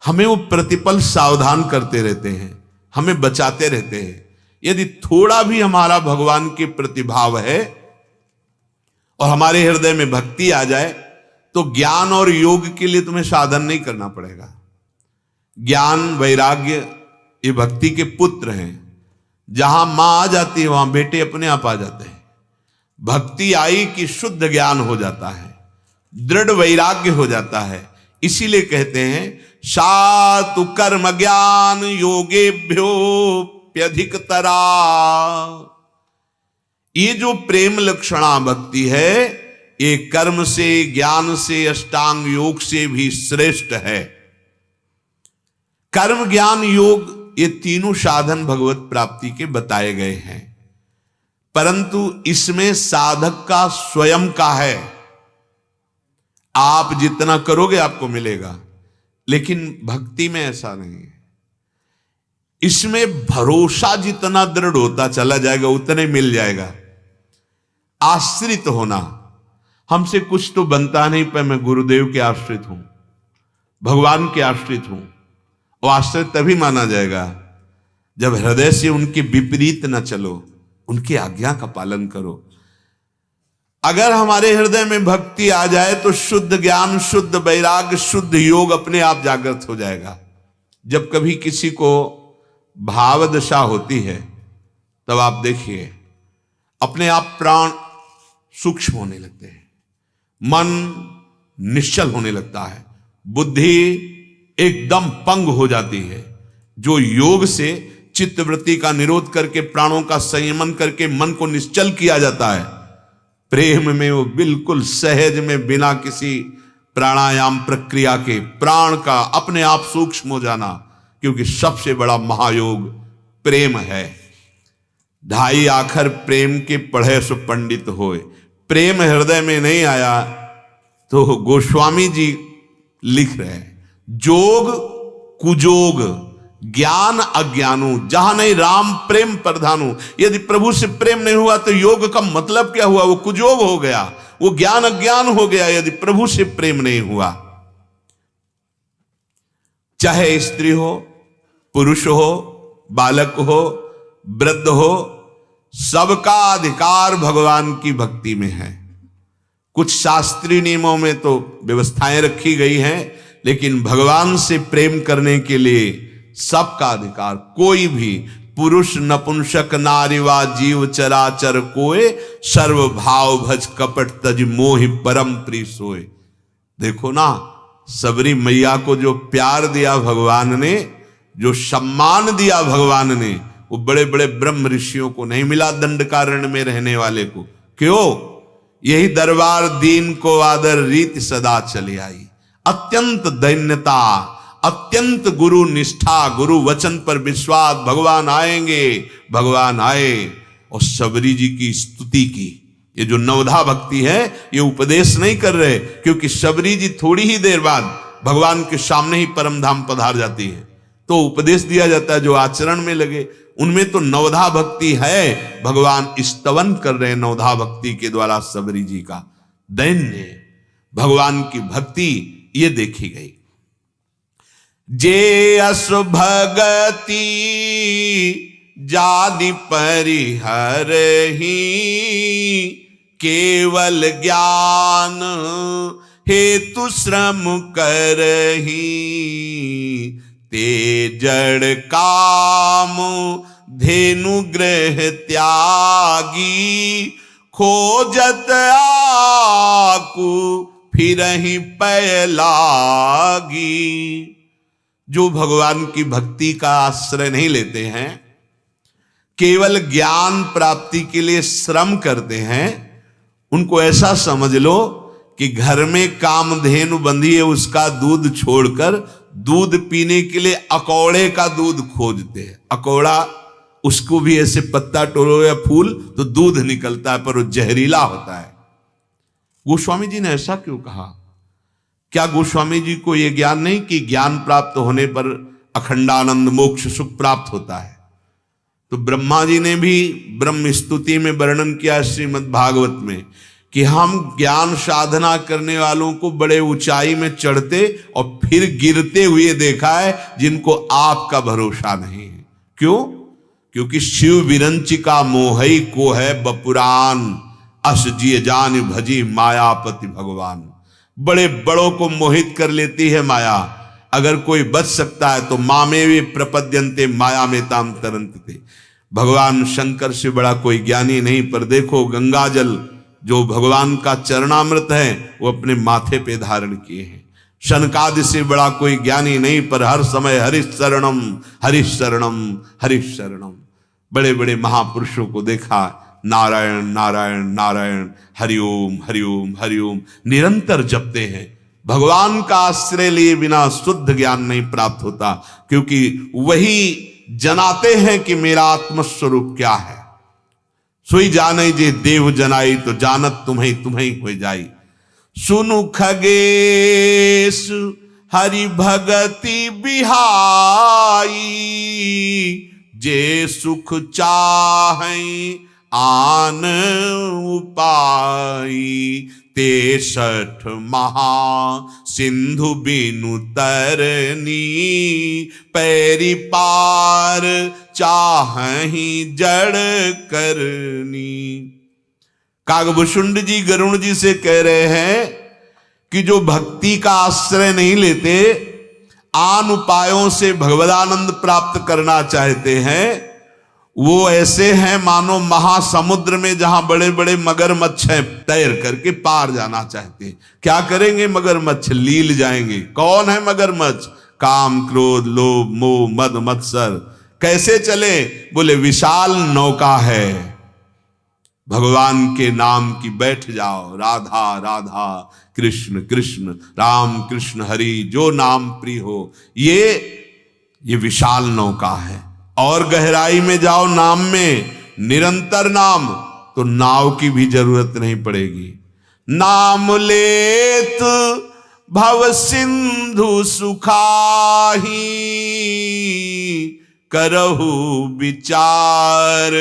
हमें वो प्रतिपल सावधान करते रहते हैं, हमें बचाते रहते हैं। यदि थोड़ा भी हमारा भगवान के प्रतिभाव है और हमारे हृदय में भक्ति आ जाए तो ज्ञान और योग के लिए तुम्हें साधन नहीं करना पड़ेगा। ज्ञान, वैराग्य ये भक्ति के पुत्र हैं। जहां मां आ जाती है वहां बेटे अपने आप आ जाते हैं। भक्ति आई कि शुद्ध ज्ञान हो जाता है, दृढ़ वैराग्य हो जाता है। इसीलिए कहते हैं सातु कर्म ज्ञान योगेभ्योप्यधिकतरा। ये जो प्रेम लक्षणा भक्ति है ये कर्म से, ज्ञान से, अष्टांग योग से भी श्रेष्ठ है। कर्म, ज्ञान, योग ये तीनों साधन भगवत प्राप्ति के बताए गए हैं, परंतु इसमें साधक का स्वयं का है। आप जितना करोगे आपको मिलेगा, लेकिन भक्ति में ऐसा नहीं है। इसमें भरोसा जितना दृढ़ होता चला जाएगा उतने मिल जाएगा। आश्रित होना, हमसे कुछ तो बनता नहीं पर मैं गुरुदेव के आश्रित हूं, भगवान के आश्रित हूं। वो आश्रित तभी माना जाएगा जब हृदय से उनके विपरीत न चलो, उनकी आज्ञा का पालन करो। अगर हमारे हृदय में भक्ति आ जाए तो शुद्ध ज्ञान, शुद्ध वैराग्य, शुद्ध योग अपने आप जागृत हो जाएगा। जब कभी किसी को भाव दशा होती है तब आप देखिए अपने आप प्राण सूक्ष्म होने लगते हैं, मन निश्चल होने लगता है, बुद्धि एकदम पंग हो जाती है। जो योग से चित्तवृत्ति का निरोध करके, प्राणों का संयमन करके मन को निश्चल किया जाता है, प्रेम में वो बिल्कुल सहज में बिना किसी प्राणायाम प्रक्रिया के प्राण का अपने आप सूक्ष्म हो जाना। क्योंकि सबसे बड़ा महायोग प्रेम है। ढाई आखर प्रेम के पढ़े सो पंडित होए। प्रेम हृदय में नहीं आया तो गोस्वामी जी लिख रहे हैं, जोग कुजोग ज्ञान अज्ञानु जहां नहीं राम प्रेम प्रधानु। यदि प्रभु से प्रेम नहीं हुआ तो योग का मतलब क्या हुआ? वो कुजोग हो गया, वो ज्ञान अज्ञान हो गया। यदि प्रभु से प्रेम नहीं हुआ, चाहे स्त्री हो, पुरुष हो, बालक हो, वृद्ध हो, सबका अधिकार भगवान की भक्ति में है। कुछ शास्त्रीय नियमों में तो व्यवस्थाएं रखी गई हैं, लेकिन भगवान से प्रेम करने के लिए सबका अधिकार, कोई भी पुरुष नपुंसक नारीवा जीव चराचर कोय, सर्व भाव भज कपट तज मोहि परम प्रिय सोय। देखो ना, सबरी मैया को जो प्यार दिया भगवान ने, जो सम्मान दिया भगवान ने, वो बड़े बड़े ब्रह्म ऋषियों को नहीं मिला, दंडकारण्य में रहने वाले को। क्यों? यही दरबार दीन को आदर रीति सदा चली आई। अत्यंत दैन्यता, अत्यंत गुरु निष्ठा, गुरु वचन पर विश्वास, भगवान आएंगे, भगवान आए, और सबरी जी की स्तुति की। ये जो नवधा भक्ति है, ये उपदेश नहीं कर रहे, क्योंकि सबरी जी थोड़ी ही देर बाद भगवान के सामने ही परम धाम पधार जाती है, तो उपदेश दिया जाता है जो आचरण में लगे। उनमें तो नवधा भक्ति है, भगवान स्तवन कर रहे हैं नवधा भक्ति के द्वारा सबरी जी का। दैन्य भगवान की भक्ति ये देखी गई। जे अस भगति जादि परिहर ही, केवल ज्ञान हेतु श्रम करही, ते जड़ काम धेनु ग्रह त्यागी, खोजत आकु फिरहि पै लागी। जो भगवान की भक्ति का आश्रय नहीं लेते हैं, केवल ज्ञान प्राप्ति के लिए श्रम करते हैं, उनको ऐसा समझ लो कि घर में कामधेनु बंधी है, उसका दूध छोड़कर दूध पीने के लिए अकौड़े का दूध खोजते हैं। अकौड़ा, उसको भी ऐसे पत्ता तोड़ो या फूल तो दूध निकलता है, पर वो जहरीला होता है। गोस्वामी जी ने ऐसा क्यों कहा? क्या गोस्वामी जी को यह ज्ञान नहीं कि ज्ञान प्राप्त होने पर अखंडानंद मोक्ष सुख प्राप्त होता है? तो ब्रह्मा जी ने भी ब्रह्म स्तुति में वर्णन किया श्रीमद् भागवत में कि हम ज्ञान साधना करने वालों को बड़े ऊंचाई में चढ़ते और फिर गिरते हुए देखा है, जिनको आपका भरोसा नहीं है। क्यों? क्योंकि शिव विरंचिका मोहई को है बपुरान, अस जिय जान भजी मायापति भगवान। बड़े बड़ों को मोहित कर लेती है माया। अगर कोई बच सकता है तो मामे वे प्रपद्यन्ते माया में ताम तरंते। भगवान शंकर से बड़ा कोई ज्ञानी नहीं। पर देखो, गंगा जल जो भगवान का चरणामृत है वो अपने माथे पे धारण किए हैं। शनकादि से बड़ा कोई ज्ञानी नहीं, पर हर समय हरिश शरणम हरिश शरणम हरिश शरणम। बड़े बड़े महापुरुषों को देखा, नारायण नारायण नारायण, हरिओम हरिओम हरिओम निरंतर जपते हैं। भगवान का आश्रय लिए बिना शुद्ध ज्ञान नहीं प्राप्त होता, क्योंकि वही जनाते हैं कि मेरा आत्मस्वरूप क्या है। सोई जाने जे देव जनाई, तो जानत तुम्हें तुम्हें हो जाई। सुनु खगेश हरि भगति बिहाई, जे सुख चाहै आन उपाई। 63 महा सिंधु बिनु तरनी, पैरी पार चाहहि जड़ करनी। कागभूषुंड जी गरुण जी से कह रहे हैं कि जो भक्ति का आश्रय नहीं लेते, आन उपायों से भगवदानंद प्राप्त करना चाहते हैं, वो ऐसे हैं मानो महासमुद्र में जहां बड़े बड़े मगरमच्छ हैं, तैर करके पार जाना चाहते हैं। क्या करेंगे मगरमच्छ? लील जाएंगे। कौन है मगरमच्छ? काम क्रोध लोभ मोह मद मत्सर। कैसे चले? बोले विशाल नौका है, भगवान के नाम की बैठ जाओ। राधा राधा कृष्ण कृष्ण राम कृष्ण हरि, जो नाम प्रिय हो। ये विशाल नौका है। और गहराई में जाओ नाम में, निरंतर नाम, तो नाव की भी जरूरत नहीं पड़ेगी। नाम लेत भव सिंधु सुखाही, करहु विचार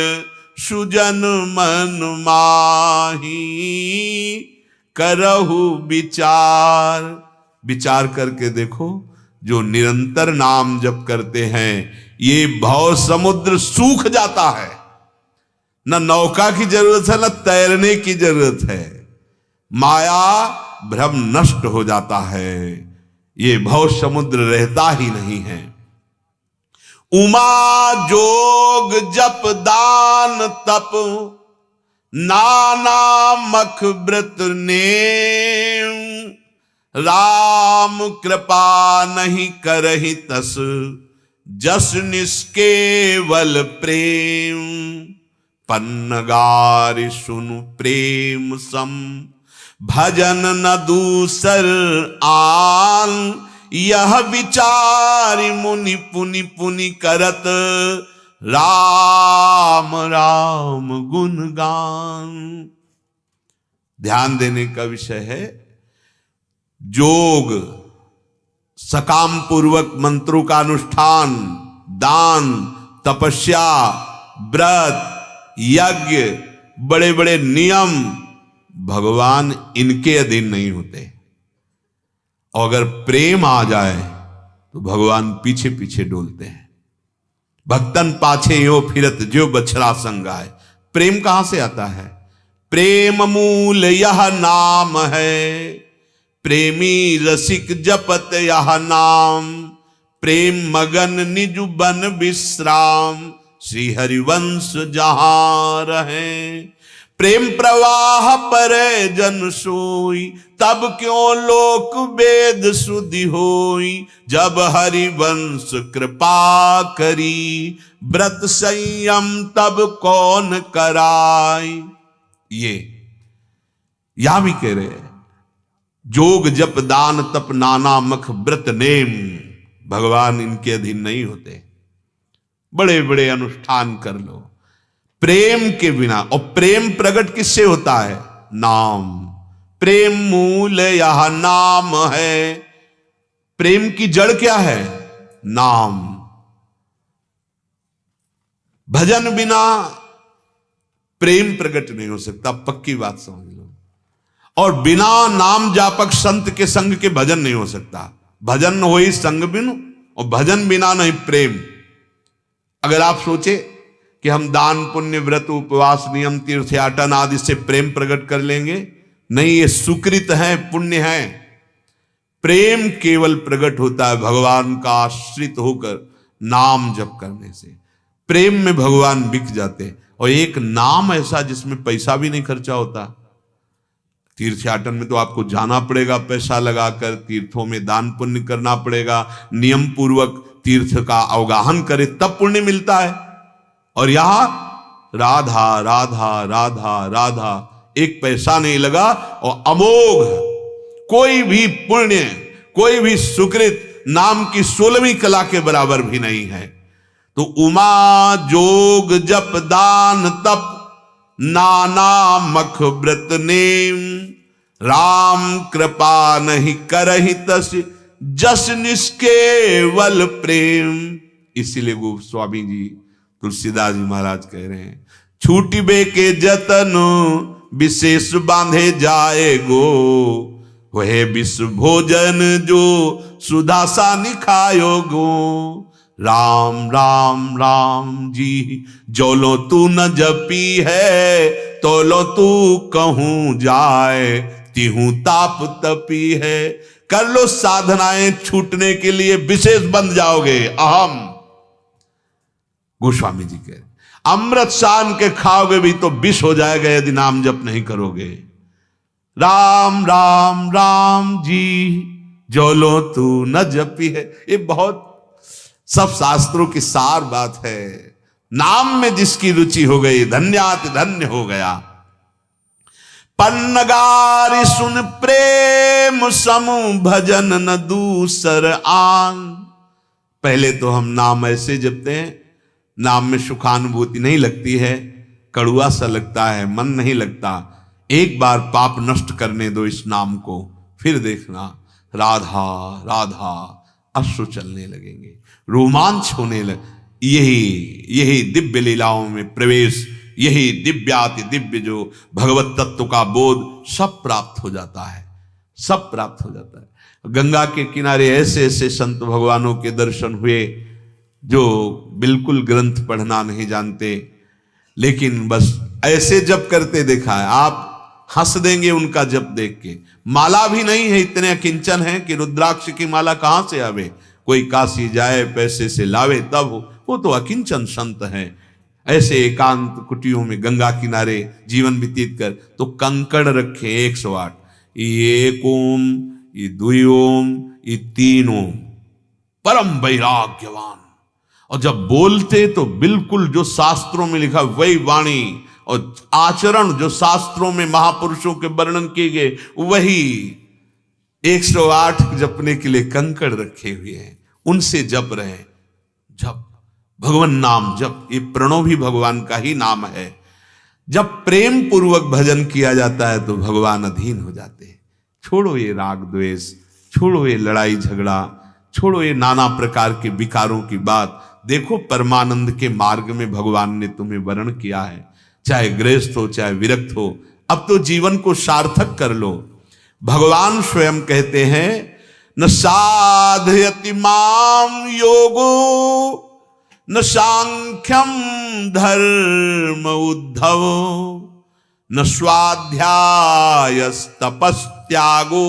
सुजन मन माही। करहु विचार, विचार करके देखो, जो निरंतर नाम जप करते हैं, ये भव समुद्र सूख जाता है। न नौका की जरूरत है, न तैरने की जरूरत है। माया भ्रम नष्ट हो जाता है, ये भव समुद्र रहता ही नहीं है। उमा जोग जप दान तप नाना मख व्रत नेम, राम कृपा नहीं करहि तस जस निष्केवल प्रेम। पन्नगार सुनु प्रेम सम भजन न दूसर आन, यह विचार मुनि पुनि पुनि करत राम राम गुणगान। ध्यान देने का विषय है योग, सकाम पूर्वक मंत्रों का अनुष्ठान, दान, तपस्या, व्रत, यज्ञ, बड़े बड़े नियम, भगवान इनके अधीन नहीं होते। और अगर प्रेम आ जाए तो भगवान पीछे पीछे डोलते हैं। भक्तन पाछे यो फिरत जो बछड़ा संगाए। प्रेम कहां से आता है? प्रेम मूल यह नाम है, प्रेमी रसिक जपत यह नाम। प्रेम मगन निज बन विश्राम, श्री हरिवंश जहां रहे। प्रेम प्रवाह पर जन सोई, तब क्यों लोक वेद सुधि होई। जब हरिवंश कृपा करी, व्रत संयम तब कौन कराई। ये यहां भी कह रहे हैं जोग जप दान तप नाना मख व्रत नेम, भगवान इनके अधीन नहीं होते। बड़े बड़े अनुष्ठान कर लो प्रेम के बिना। और प्रेम प्रकट किससे होता है? नाम। प्रेम मूल यह नाम है। प्रेम की जड़ क्या है? नाम। भजन बिना प्रेम प्रकट नहीं हो सकता, पक्की बात समझ लो। और बिना नाम जापक संत के संग के भजन नहीं हो सकता। भजन हो ही संग बिनु, और भजन बिना नहीं प्रेम। अगर आप सोचे कि हम दान पुण्य व्रत उपवास नियम तीर्थयाटन आदि से प्रेम प्रकट कर लेंगे, नहीं, ये सुकृत है, पुण्य है। प्रेम केवल प्रकट होता है भगवान का आश्रित होकर नाम जप करने से। प्रेम में भगवान बिक जाते। और एक नाम ऐसा जिसमें पैसा भी नहीं खर्चा होता। तीर्थयाटन में तो आपको जाना पड़ेगा पैसा लगाकर, तीर्थों में दान पुण्य करना पड़ेगा, नियम पूर्वक तीर्थ का अवगाहन करे तब पुण्य मिलता है। और यहां राधा राधा राधा राधा, एक पैसा नहीं लगा और अमोघ कोई भी पुण्य, कोई भी सुकृत नाम की 16वीं कला के बराबर भी नहीं है। तो उमा जोग जप दान तप नाना मख व्रत नेम, राम कृपा नहीं करहि तस जस निष्केवल प्रेम। इसीलिए गोस्वामी जी तुलसीदास जी महाराज कह रहे हैं छूटिबे के जतन विशेष बांधे जाए गो, वह विश्व भोजन जो सुधा सा निखायो गो। राम राम राम जी जोलो तू न जपी है, तोलो तू कहूं जाए, तिहू ताप तपी है। कर लो साधनाएं छूटने के लिए विशेष बंध जाओगे अहम। गोस्वामी जी कह रहे अमृत शान के खाओगे भी तो विष हो जाएगा यदि नाम जप नहीं करोगे। राम राम राम जी जोलो तू न जपी है, ये बहुत सब शास्त्रों की सार बात है। नाम में जिसकी रुचि हो गई धन्यात धन्य हो गया। पन्नगारि सुन प्रेम समूह भजन न दूसर आन। पहले तो हम नाम ऐसे जपते हैं, नाम में सुखानुभूति नहीं लगती है, कड़ुआ सा लगता है, मन नहीं लगता। एक बार पाप नष्ट करने दो इस नाम को, फिर देखना राधा राधा अश्रु चलने लगेंगे, रोमांच होने लग। यही दिव्य लीलाओं में प्रवेश, यही दिव्याति दिव्य जो भगवत तत्व का बोध सब प्राप्त हो जाता है, सब प्राप्त हो जाता है। गंगा के किनारे ऐसे ऐसे संत भगवानों के दर्शन हुए जो बिल्कुल ग्रंथ पढ़ना नहीं जानते, लेकिन बस ऐसे जप करते देखा है। आप हंस देंगे उनका जप देख के। माला भी नहीं है, इतने अकिंचन है कि रुद्राक्ष की माला कहां से आवे। कोई काशी जाए पैसे से लावे तब वो तो अकिंचन संत हैं। ऐसे एकांत कुटियों में गंगा किनारे जीवन व्यतीत कर, तो कंकड़ रखे 108, ये 1 ओम, ये 2 ओम, ये 3 ओम, परम वैराग्यवान। और जब बोलते तो बिल्कुल जो शास्त्रों में लिखा वही वाणी, और आचरण जो शास्त्रों में महापुरुषों के वर्णन किए गए वही। 108 जपने के लिए कंकड़ रखे हुए हैं, उनसे जप रहे हैं। जप भगवान नाम जप, ये प्रणव भी भगवान का ही नाम है। जब प्रेम पूर्वक भजन किया जाता है तो भगवान अधीन हो जाते हैं। छोड़ो ये राग द्वेष, छोड़ो ये लड़ाई झगड़ा, छोड़ो ये नाना प्रकार के विकारों की बात। देखो परमानंद के मार्ग में भगवान ने तुम्हें वर्ण किया है, चाहे गृहस्थ हो चाहे विरक्त हो। अब तो जीवन को सार्थक कर लो। भगवान स्वयं कहते हैं, न साधयति माम योगो न सांख्यम धर्म उद्धव न स्वाध्यायस्तपस्त्यागो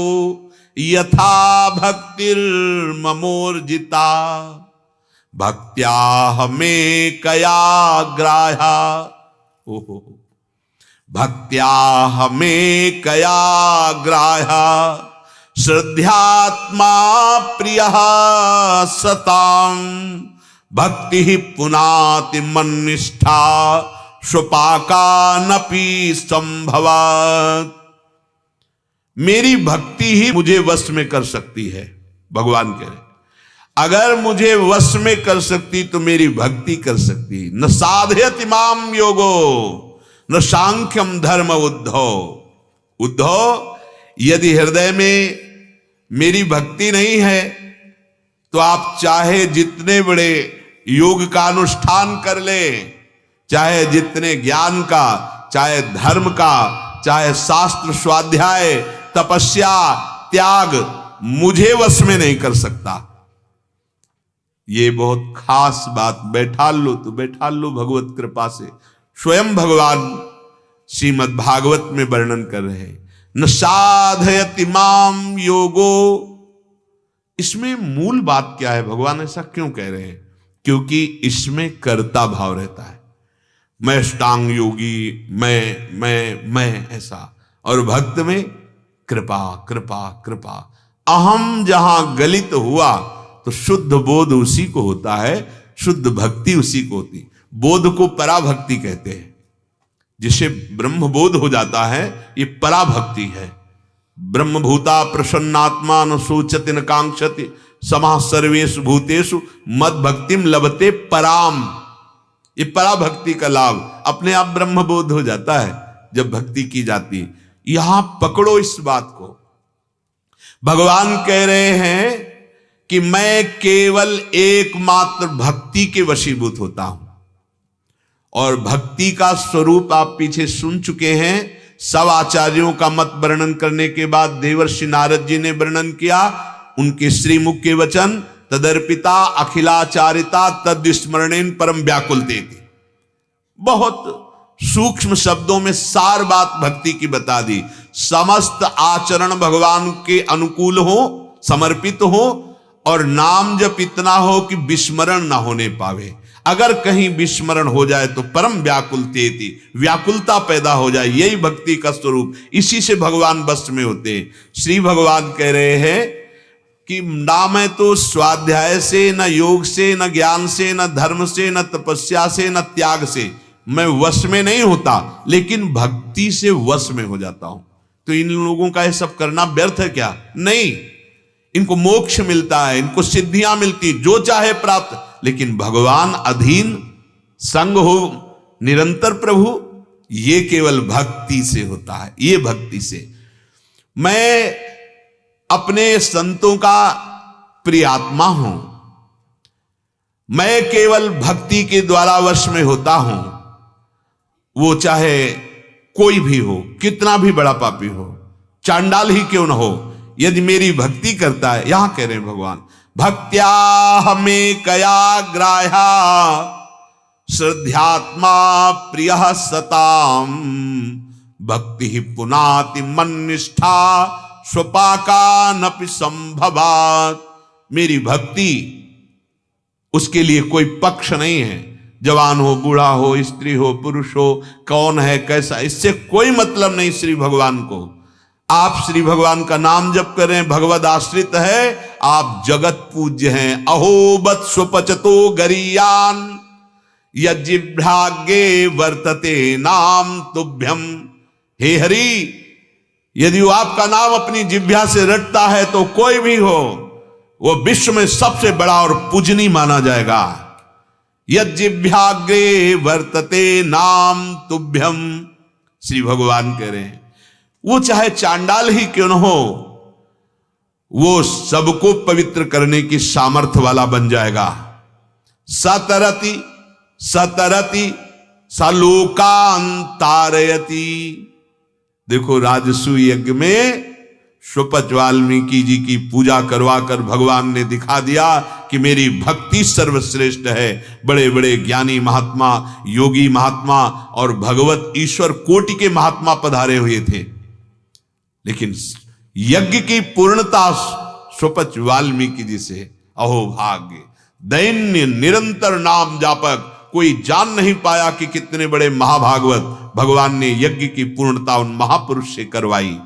यथा भक्तिर्ममोर्जिता भक्त्या में कया ग्राह्या। ओहो, भक्त्या में कया ग्राह्या श्रद्धात्मा प्रिय सताम भक्ति ही पुनाति मन्निष्ठा स्वपाका नपि संभवात्। मेरी भक्ति ही मुझे वश में कर सकती है। भगवान कह रहे अगर मुझे वश में कर सकती तो मेरी भक्ति कर सकती। न साधयति माम योगो न सांख्यम धर्म उद्धव। उद्धव, यदि हृदय में मेरी भक्ति नहीं है तो आप चाहे जितने बड़े योग का अनुष्ठान कर ले, चाहे जितने ज्ञान का, चाहे धर्म का, चाहे शास्त्र स्वाध्याय तपस्या त्याग, मुझे वश में नहीं कर सकता। ये बहुत खास बात बैठा लो तो बैठा लो भगवत कृपा से। स्वयं भगवान श्रीमद् भागवत में वर्णन कर रहे हैं, न साधयति माम योगो। इसमें मूल बात क्या है, भगवान ऐसा क्यों कह रहे हैं? क्योंकि इसमें कर्ता भाव रहता है। मैं अष्टांग योगी, मैं ऐसा, और भक्त में कृपा कृपा कृपा। अहम जहां गलित हुआ तो शुद्ध बोध उसी को होता है, शुद्ध भक्ति उसी को होती। बोध को पराभक्ति कहते हैं। जिसे ब्रह्म बोध हो जाता है ये पराभक्ति है। ब्रह्मभूता प्रसन्नात्मा न सोचति न कांक्षति समाः सर्वेषु भूतेषु मद भक्तिम लभते पराम। ये पराभक्ति का लाभ, अपने आप ब्रह्म बोध हो जाता है जब भक्ति की जाती। यहां पकड़ो इस बात को। भगवान कह रहे हैं कि मैं केवल एकमात्र भक्ति के वशीभूत होता हूं। और भक्ति का स्वरूप आप पीछे सुन चुके हैं। सब आचार्यों का मत वर्णन करने के बाद देवर्षि नारद जी ने वर्णन किया, उनके श्रीमुख के वचन, तदर्पिता अखिलाचारिता तद्विस्मरणेन परम व्याकुलते थी। बहुत सूक्ष्म शब्दों में सार बात भक्ति की बता दी। समस्त आचरण भगवान के अनुकूल हो, समर्पित हो, और नाम जप इतना हो कि विस्मरण ना होने पावे। अगर कहीं विस्मरण हो जाए तो परम व्याकुलतेति, व्याकुलता पैदा हो जाए। यही भक्ति का स्वरूप, इसी से भगवान वश में होते हैं। श्री भगवान कह रहे हैं कि ना मैं तो स्वाध्याय से, न योग से, न ज्ञान से, न धर्म से, न तपस्या से, न त्याग से मैं वश में नहीं होता, लेकिन भक्ति से वश में हो जाता हूं। तो इन लोगों का ये सब करना व्यर्थ है क्या? नहीं, इनको मोक्ष मिलता है, इनको सिद्धियां मिलती, जो चाहे प्राप्त। लेकिन भगवान अधीन संग हो निरंतर प्रभु, ये केवल भक्ति से होता है। ये भक्ति से मैं अपने संतों का प्रियात्मा हूं। मैं केवल भक्ति के द्वारा वश में होता हूं। वो चाहे कोई भी हो, कितना भी बड़ा पापी हो, चांडाल ही क्यों न हो, यदि मेरी भक्ति करता है, यहां कह रहे हैं भगवान, भक्त्या हमें कया ग्राह्या श्रद्धात्मा प्रिय सताम भक्ति ही पुनाति मन्निष्ठा स्वपाका नपि संभवात्। मेरी भक्ति उसके लिए कोई पक्ष नहीं है। जवान हो, बूढ़ा हो, स्त्री हो, पुरुष हो, कौन है कैसा, इससे कोई मतलब नहीं श्री भगवान को। आप श्री भगवान का नाम जप करें, भगवद आश्रित है, आप जगत पूज्य हैं। अहोबत स्वपचतो गरीयान यज्जिभ्राग्ये वर्तते नाम तुभ्यम। हे हरि, यदि वो आपका नाम अपनी जिह्वा से रटता है तो कोई भी हो वो विश्व में सबसे बड़ा और पूजनीय माना जाएगा। यज्जिभ्याग्रे वर्तते नाम तुभ्यम, श्री भगवान कह रहे हैं। वो चाहे चांडाल ही क्यों न हो, वो सबको पवित्र करने की सामर्थ्य वाला बन जाएगा। सतरति सतरति सलोकान तारयति। देखो, राजसु यज्ञ में स्वपच वाल्मीकि जी की पूजा करवा कर भगवान ने दिखा दिया कि मेरी भक्ति सर्वश्रेष्ठ है। बड़े बड़े ज्ञानी महात्मा, योगी महात्मा और भगवत ईश्वर कोटि के महात्मा पधारे हुए थे, लेकिन यज्ञ की पूर्णता स्वपच वाल्मीकि जी से। अहो भाग्य, दैन्य निरंतर नाम जापक कोई जान नहीं पाया कि कितने बड़े महाभागवत भगवान ने यज्ञ की पूर्णता उन महापुरुष से करवाई।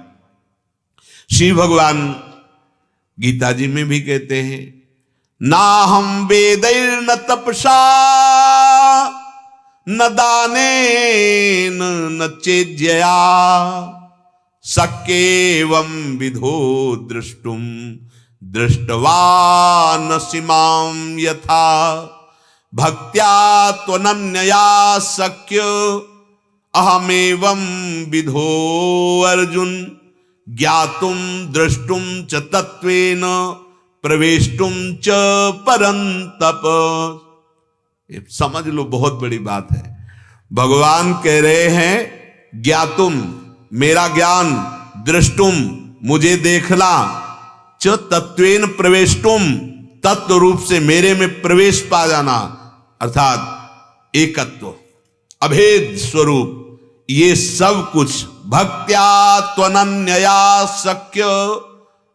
श्री भगवान गीता जी में भी कहते हैं, ना हम वेदैर न तपसा न दानेन न चेज्यया शक्येवं विधो दृष्टुम दृष्टवा न सीमां यथा भक्त्या त्वनन्यया शक्य अहमेवं विधो अर्जुन ज्ञातुम द्रष्टुम च तत्वेन प्रवेष्टुम च परंतप। समझ लो, बहुत बड़ी बात है। भगवान कह रहे हैं ज्ञातुम मेरा ज्ञान, दृष्टुम मुझे देखना, च तत्वेन प्रवेष्टुम तत्व रूप से मेरे में प्रवेश पा जाना, अर्थात एकत्व अभेद स्वरूप, ये सब कुछ भक्त्या त्वनन्यया शक्य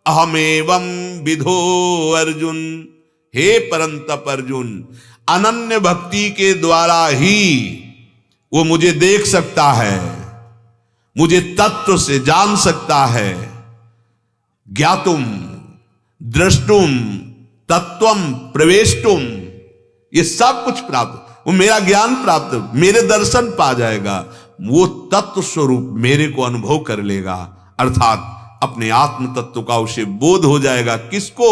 अहमेवं विधो अर्जुन। हे परंतप अर्जुन, अनन्य भक्ति के द्वारा ही वो मुझे देख सकता है, मुझे तत्व से जान सकता है। ज्ञातुम द्रष्टुम तत्वम प्रवेष्टुम, ये सब कुछ प्राप्त, वो मेरा ज्ञान प्राप्त, मेरे दर्शन पा जाएगा, वो तत्व स्वरूप मेरे को अनुभव कर लेगा, अर्थात अपने आत्म तत्व का उसे बोध हो जाएगा। किसको?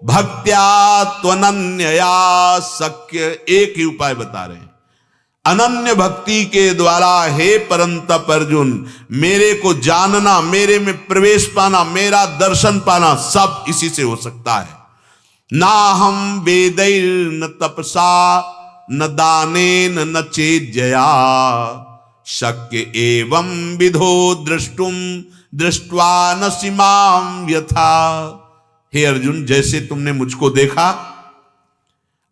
भक्त्या त्वनन्यया शक्य। एक ही उपाय बता रहे हैं, अनन्य भक्ति के द्वारा हे परंतप अर्जुन, मेरे को जानना, मेरे में प्रवेश पाना, मेरा दर्शन पाना, सब इसी से हो सकता है। ना हम वेदैर न तपसा न दानेन न चेज्यया शक्य एवं विधो द्रष्टुम दृष्ट्वा न सीमां यथा। हे अर्जुन, जैसे तुमने मुझको देखा,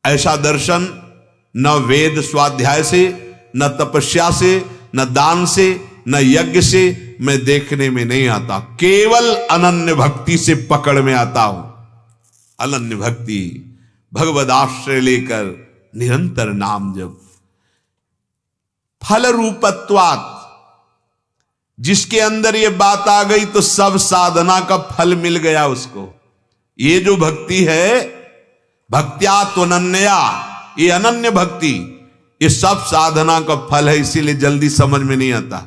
ऐसा दर्शन न वेद स्वाध्याय से, न तपस्या से, न दान से, न यज्ञ से मैं देखने में नहीं आता, केवल अनन्य भक्ति से पकड़ में आता हूं। अनन्य भक्ति, भगवद आश्रय लेकर निरंतर नाम जप। फल रूपत्वात्, जिसके अंदर ये बात आ गई तो सब साधना का फल मिल गया उसको। ये जो भक्ति है, भक्त्या त्वनन्यया, ये अनन्य भक्ति, ये सब साधना का फल है, इसीलिए जल्दी समझ में नहीं आता।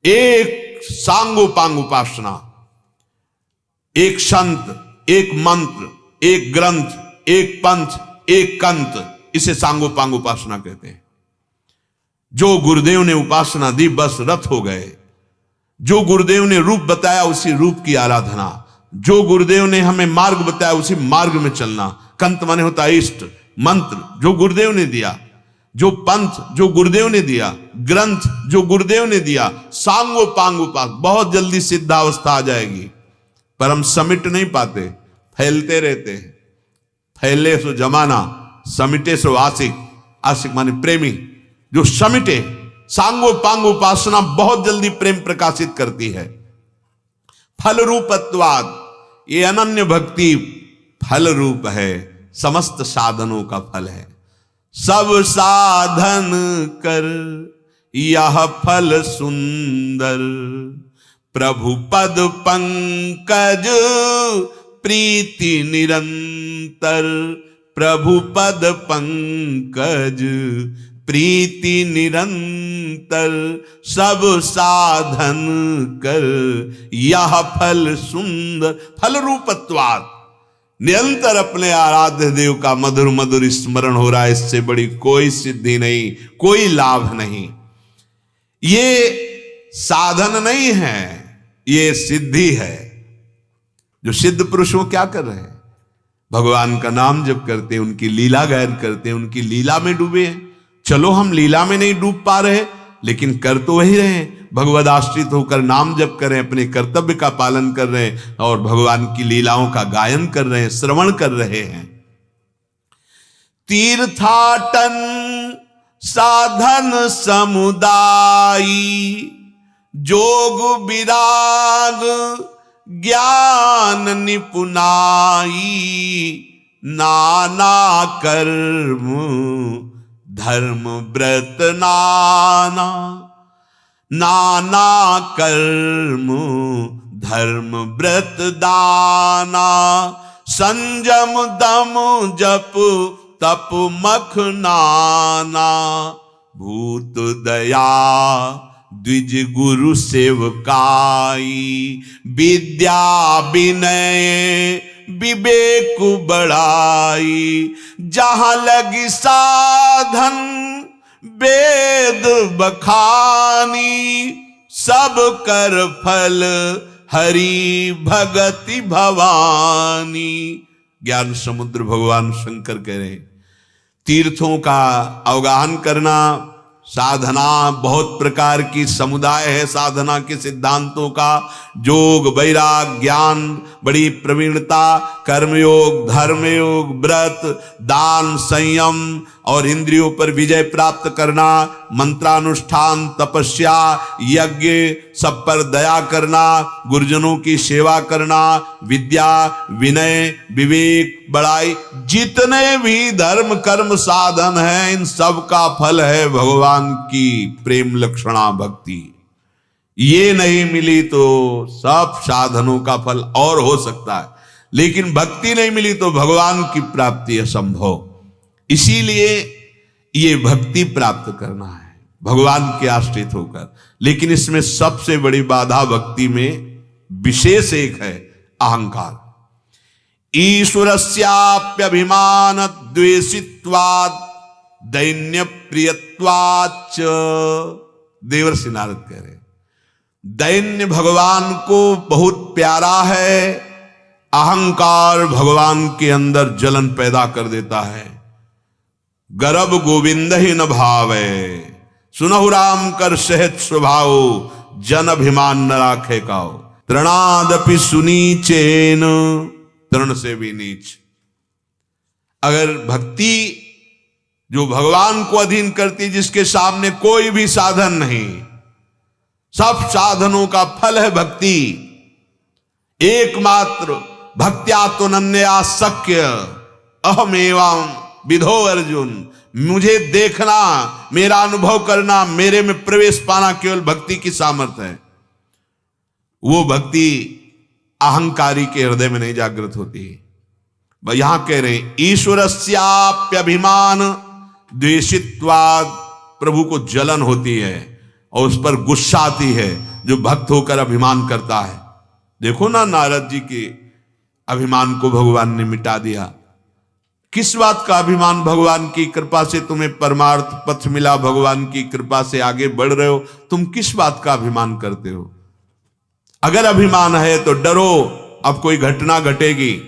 एक सांगोपांग उपासना, एक संत, एक मंत्र, एक ग्रंथ, एक पंथ, एक कंत, इसे सांगोपांग उपासना कहते हैं। जो गुरुदेव ने उपासना दी, बस रत हो गए। जो गुरुदेव ने रूप बताया, उसी रूप की आराधना। जो गुरुदेव ने हमें मार्ग बताया, उसी मार्ग में चलना। कंत माने होता है इष्ट, मंत्र जो गुरुदेव ने दिया, जो पंथ जो गुरुदेव ने दिया, ग्रंथ जो गुरुदेव ने दिया, सांगोपांग उपासना। बहुत जल्दी सिद्धावस्था आ जाएगी, पर हम समिट नहीं पाते, फैलते रहते हैं। फैले सो जमाना, समिटे सो आशिक। आशिक माने प्रेमी, जो समिटे। सांगोपांग उपासना बहुत जल्दी प्रेम प्रकाशित करती है। फल रूपत्वाद, ये अनन्य भक्ति फल रूप है। समस्त साधनों का फल है। सब साधन कर यह फल सुंदर, प्रभु पद पंकज प्रीति निरंतर, प्रभु पद पंकज प्रीति निरंतर, सब साधन कर यह फल सुंदर। फल रूपत्वात्, निरंतर अपने आराध्य देव का मधुर मधुर स्मरण हो रहा है, इससे बड़ी कोई सिद्धि नहीं, कोई लाभ नहीं। ये साधन नहीं है, ये सिद्धि है। जो सिद्ध पुरुष वो क्या कर रहे हैं? भगवान का नाम जप करते हैं, उनकी लीला गायन करते हैं, उनकी लीला में डूबे हैं। चलो हम लीला में नहीं डूब पा रहे, लेकिन कर तो वही रहे हैं, भगवद आश्रित होकर नाम जप कर रहे हैं, अपने कर्तव्य का पालन कर रहे हैं और भगवान की लीलाओं का गायन कर रहे हैं, श्रवण कर रहे हैं। तीर्थाटन साधन समुदायी, जोग विराग ज्ञान निपुनाई, नाना कर्म धर्म व्रत नाना, नाना कर्म धर्म व्रत दाना, संजम दम जप तप मख नाना, भूत दया द्विज गुरु सेवकाई, विद्या विनय विवेक बढ़ाई, जहां लगी साधन वेद बखानी, सब कर फल हरि भगति भवानी। ज्ञान समुद्र भगवान शंकर कह रहे हैं, तीर्थों का अवगाहन करना, साधना बहुत प्रकार की समुदाय है साधना के सिद्धांतों का, योग वैराग ज्ञान बड़ी प्रवीणता, कर्मयोग धर्मयोग व्रत दान संयम और इंद्रियों पर विजय प्राप्त करना, मंत्रानुष्ठान तपस्या यज्ञ सब पर दया करना, गुरुजनों की सेवा करना, विद्या विनय विवेक बड़ाई, जितने भी धर्म कर्म साधन हैं इन सब का फल है भगवान की प्रेम लक्षणा भक्ति। ये नहीं मिली तो सब साधनों का फल और हो सकता है, लेकिन भक्ति नहीं मिली तो भगवान की प्राप्ति असंभव। इसीलिए ये भक्ति प्राप्त करना है भगवान के आश्रित होकर, लेकिन इसमें सबसे बड़ी बाधा भक्ति में विशेष एक है अहंकार। ईश्वरस्याप्यभिमान द्वेषित्वात् दैन्य प्रियत्वाच्च, देवर्षि नारद कह रहे दैन्य भगवान को बहुत प्यारा है, अहंकार भगवान के अंदर जलन पैदा कर देता है। गर्भ गोविंद ही न भावे, सुनहु राम कर सहज स्वभाव, जन अभिमान न राखे काओ, तृणादपि सुनीचेन, तृण से भी नीच। अगर भक्ति जो भगवान को अधीन करती, जिसके सामने कोई भी साधन नहीं, सब साधनों का फल है भक्ति, एकमात्र भक्त्या तो नन्या शक्य अहमेवां विधो अर्जुन, मुझे देखना मेरा अनुभव करना मेरे में प्रवेश पाना केवल भक्ति की सामर्थ्य है। वो भक्ति अहंकारी के हृदय में नहीं जागृत होती। यहां कह रहे हैं ईश्वरस्याप्यभिमान द्वेषित्वात्, प्रभु को जलन होती है और उस पर गुस्सा आती है जो भक्त होकर अभिमान करता है। देखो ना नारद जी के अभिमान को भगवान ने मिटा दिया। किस बात का अभिमान? भगवान की कृपा से तुम्हें परमार्थ पथ मिला, भगवान की कृपा से आगे बढ़ रहे हो, तुम किस बात का अभिमान करते हो? अगर अभिमान है तो डरो, अब कोई घटना घटेगी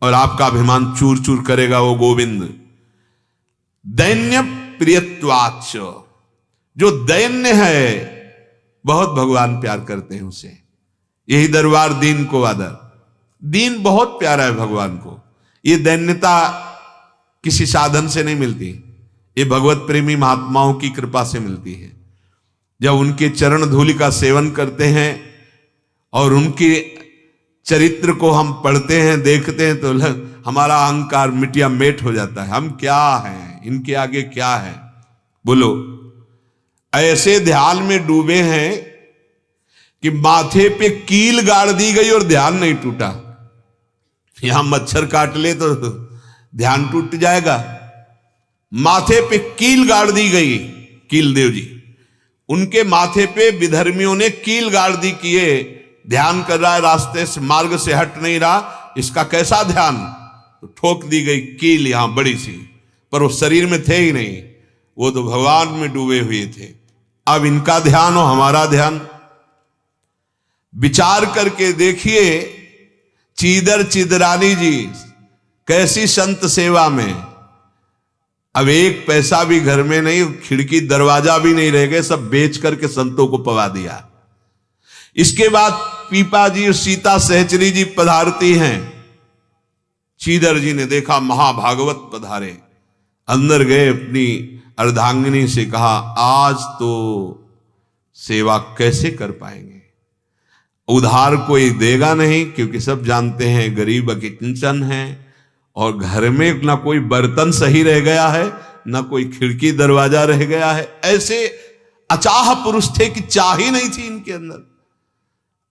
और आपका अभिमान चूर चूर करेगा वो गोविंद। दैन्य प्रियत्वाच्च, जो दैन्य है बहुत भगवान प्यार करते हैं उसे। यही दरबार दीन को आदर, दीन बहुत प्यारा है भगवान को। ये दैन्यता किसी साधन से नहीं मिलती, ये भगवत प्रेमी महात्माओं की कृपा से मिलती है। जब उनके चरण धूलि का सेवन करते हैं और उनके चरित्र को हम पढ़ते हैं देखते हैं तो हमारा अहंकार मिटिया मेट हो जाता है। हम क्या हैं, इनके आगे क्या है। बोलो, ऐसे ध्यान में डूबे हैं कि माथे पे कील गाड़ दी गई और ध्यान नहीं टूटा। यहां मच्छर काट ले तो ध्यान टूट जाएगा। माथे पे कील गाड़ दी गई। कील देव जी, उनके माथे पे विधर्मियों ने कील गाड़ दी कि ये ध्यान कर रहा है, रास्ते से मार्ग से हट नहीं रहा, इसका कैसा ध्यान। तो ठोक दी गई कील यहां बड़ी सी, पर वो शरीर में थे ही नहीं, वो तो भगवान में डूबे हुए थे। अब इनका ध्यान और हमारा ध्यान विचार करके देखिए। चीदर चिदरानी जी कैसी संत सेवा में, अब एक पैसा भी घर में नहीं, खिड़की दरवाजा भी नहीं रह गए, सब बेच करके संतों को पवा दिया। इसके बाद पीपा जी और सीता सहचरी जी पधारती हैं। चीदर जी ने देखा महाभागवत पधारे, अंदर गए, अपनी अर्धांगिनी से कहा आज तो सेवा कैसे कर पाएंगे, उधार कोई देगा नहीं, क्योंकि सब जानते हैं गरीब अकिंचन है, और घर में ना कोई बर्तन सही रह गया है, ना कोई खिड़की दरवाजा रह गया है। ऐसे अचाह पुरुष थे कि चाह ही नहीं थी इनके अंदर।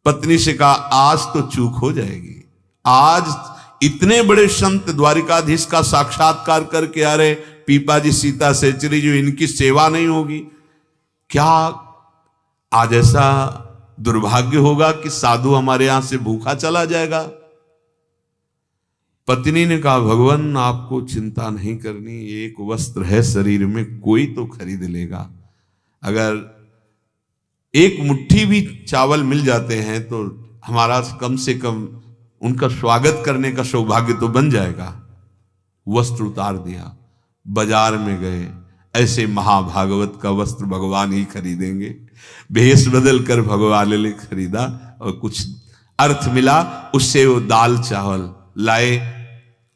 पत्नी से कहा आज तो चूक हो जाएगी, आज इतने बड़े संत द्वारिकाधीश का साक्षात्कार करके आ रहे, पीपा जी सीता सहचरी जो, इनकी सेवा नहीं होगी क्या? आज ऐसा दुर्भाग्य होगा कि साधु हमारे यहां से भूखा चला जाएगा। पत्नी ने कहा भगवान आपको चिंता नहीं करनी, एक वस्त्र है शरीर में, कोई तो खरीद लेगा। अगर एक मुट्ठी भी चावल मिल जाते हैं तो हमारा कम से कम उनका स्वागत करने का सौभाग्य तो बन जाएगा। वस्त्र उतार दिया, बाजार में गए, ऐसे महाभागवत का वस्त्र भगवान ही खरीदेंगे, भेष बदल कर भगवान ने खरीदा और कुछ अर्थ मिला, उससे वो दाल चावल लाए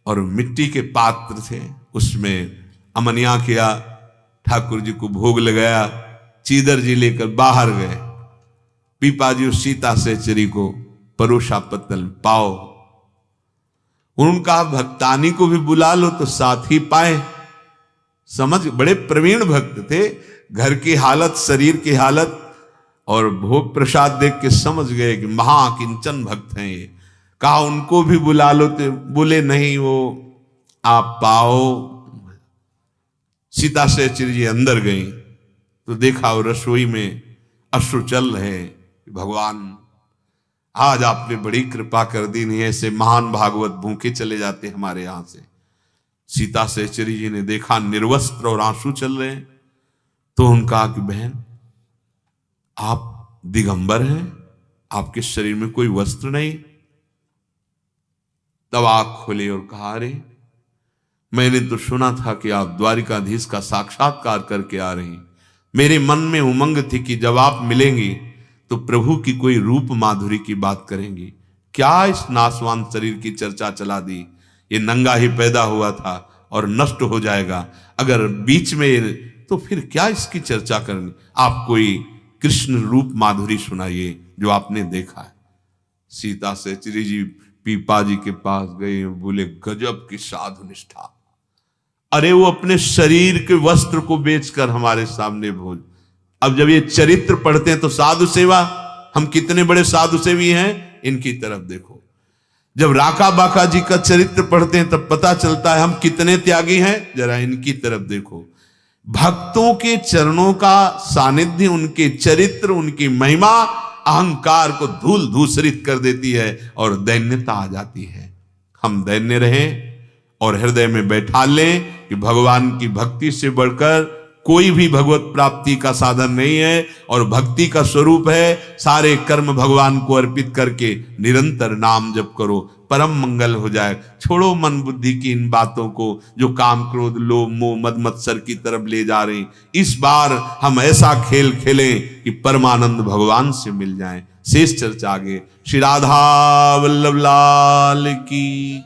और मिट्टी के पात्र थे, उसमें अमनिया किया, ठाकुर जी को भोग लगाया। चीदर जी लेकर बाहर गए, पीपा जी उस सीता सहचरी को परोसा पत्तल पाओ। उनका भक्तानी को भी बुला लो तो साथ ही पाए। समझ, बड़े प्रवीण भक्त थे, घर की हालत, शरीर की हालत और भोग प्रसाद देख के समझ गए कि महाकिंचन भक्त हैं ये। कहा उनको भी बुला लो, तो बोले नहीं, वो आप पाओ। सीता सहचरी जी अंदर गई तो देखा वो रसोई में अश्रु चल रहे। भगवान आज आपने बड़ी कृपा कर दी, नहीं ऐसे महान भागवत भूखे चले जाते हमारे यहां से। सीता सहचरी जी ने देखा निर्वस्त्र और आंसू चल रहे हैं, तो उन्होंने कहा कि बहन आप दिगंबर हैं, आपके शरीर में कोई वस्त्र नहीं। तब आंख खोले और कहा अरे मैंने तो सुना था कि आप द्वारिकाधीश का साक्षात्कार करके आ रही, मेरे मन में उमंग थी कि जब आप मिलेंगी तो प्रभु की कोई रूप माधुरी की बात करेंगी। क्या इस नासवान शरीर की चर्चा चला दी, ये नंगा ही पैदा हुआ था और नष्ट हो जाएगा, अगर बीच में तो फिर क्या इसकी चर्चा करनी। आप कोई कृष्ण रूप माधुरी सुनाइए जो आपने देखा है। सीता सहचरी जी पीपा जी के पास गए, बोले गजब की साधु निष्ठा। अरे वो अपने शरीर के वस्त्र को बेचकर हमारे सामने भोज। अब जब ये चरित्र पढ़ते हैं तो साधु सेवा, हम कितने बड़े साधु सेवी हैं, इनकी तरफ देखो। जब राका बाका जी का चरित्र पढ़ते हैं तब पता चलता है हम कितने त्यागी हैं, जरा इनकी तरफ देखो। भक्तों के चरणों का सानिध्य, उनके चरित्र, उनकी महिमा अहंकार को धूल धूसरित कर देती है और दैन्यता आ जाती है। हम दैन्य रहें और हृदय में बैठा लें कि भगवान की भक्ति से बढ़कर कोई भी भगवत प्राप्ति का साधन नहीं है, और भक्ति का स्वरूप है सारे कर्म भगवान को अर्पित करके निरंतर नाम जप करो, परम मंगल हो जाए। छोड़ो मन बुद्धि की इन बातों को जो काम क्रोध लोभ मोह मद मत्सर की तरफ ले जा रही। इस बार हम ऐसा खेल खेलें कि परमानंद भगवान से मिल जाए। शेष चर्चा आगे। श्री राधा वल्लभ लाल की।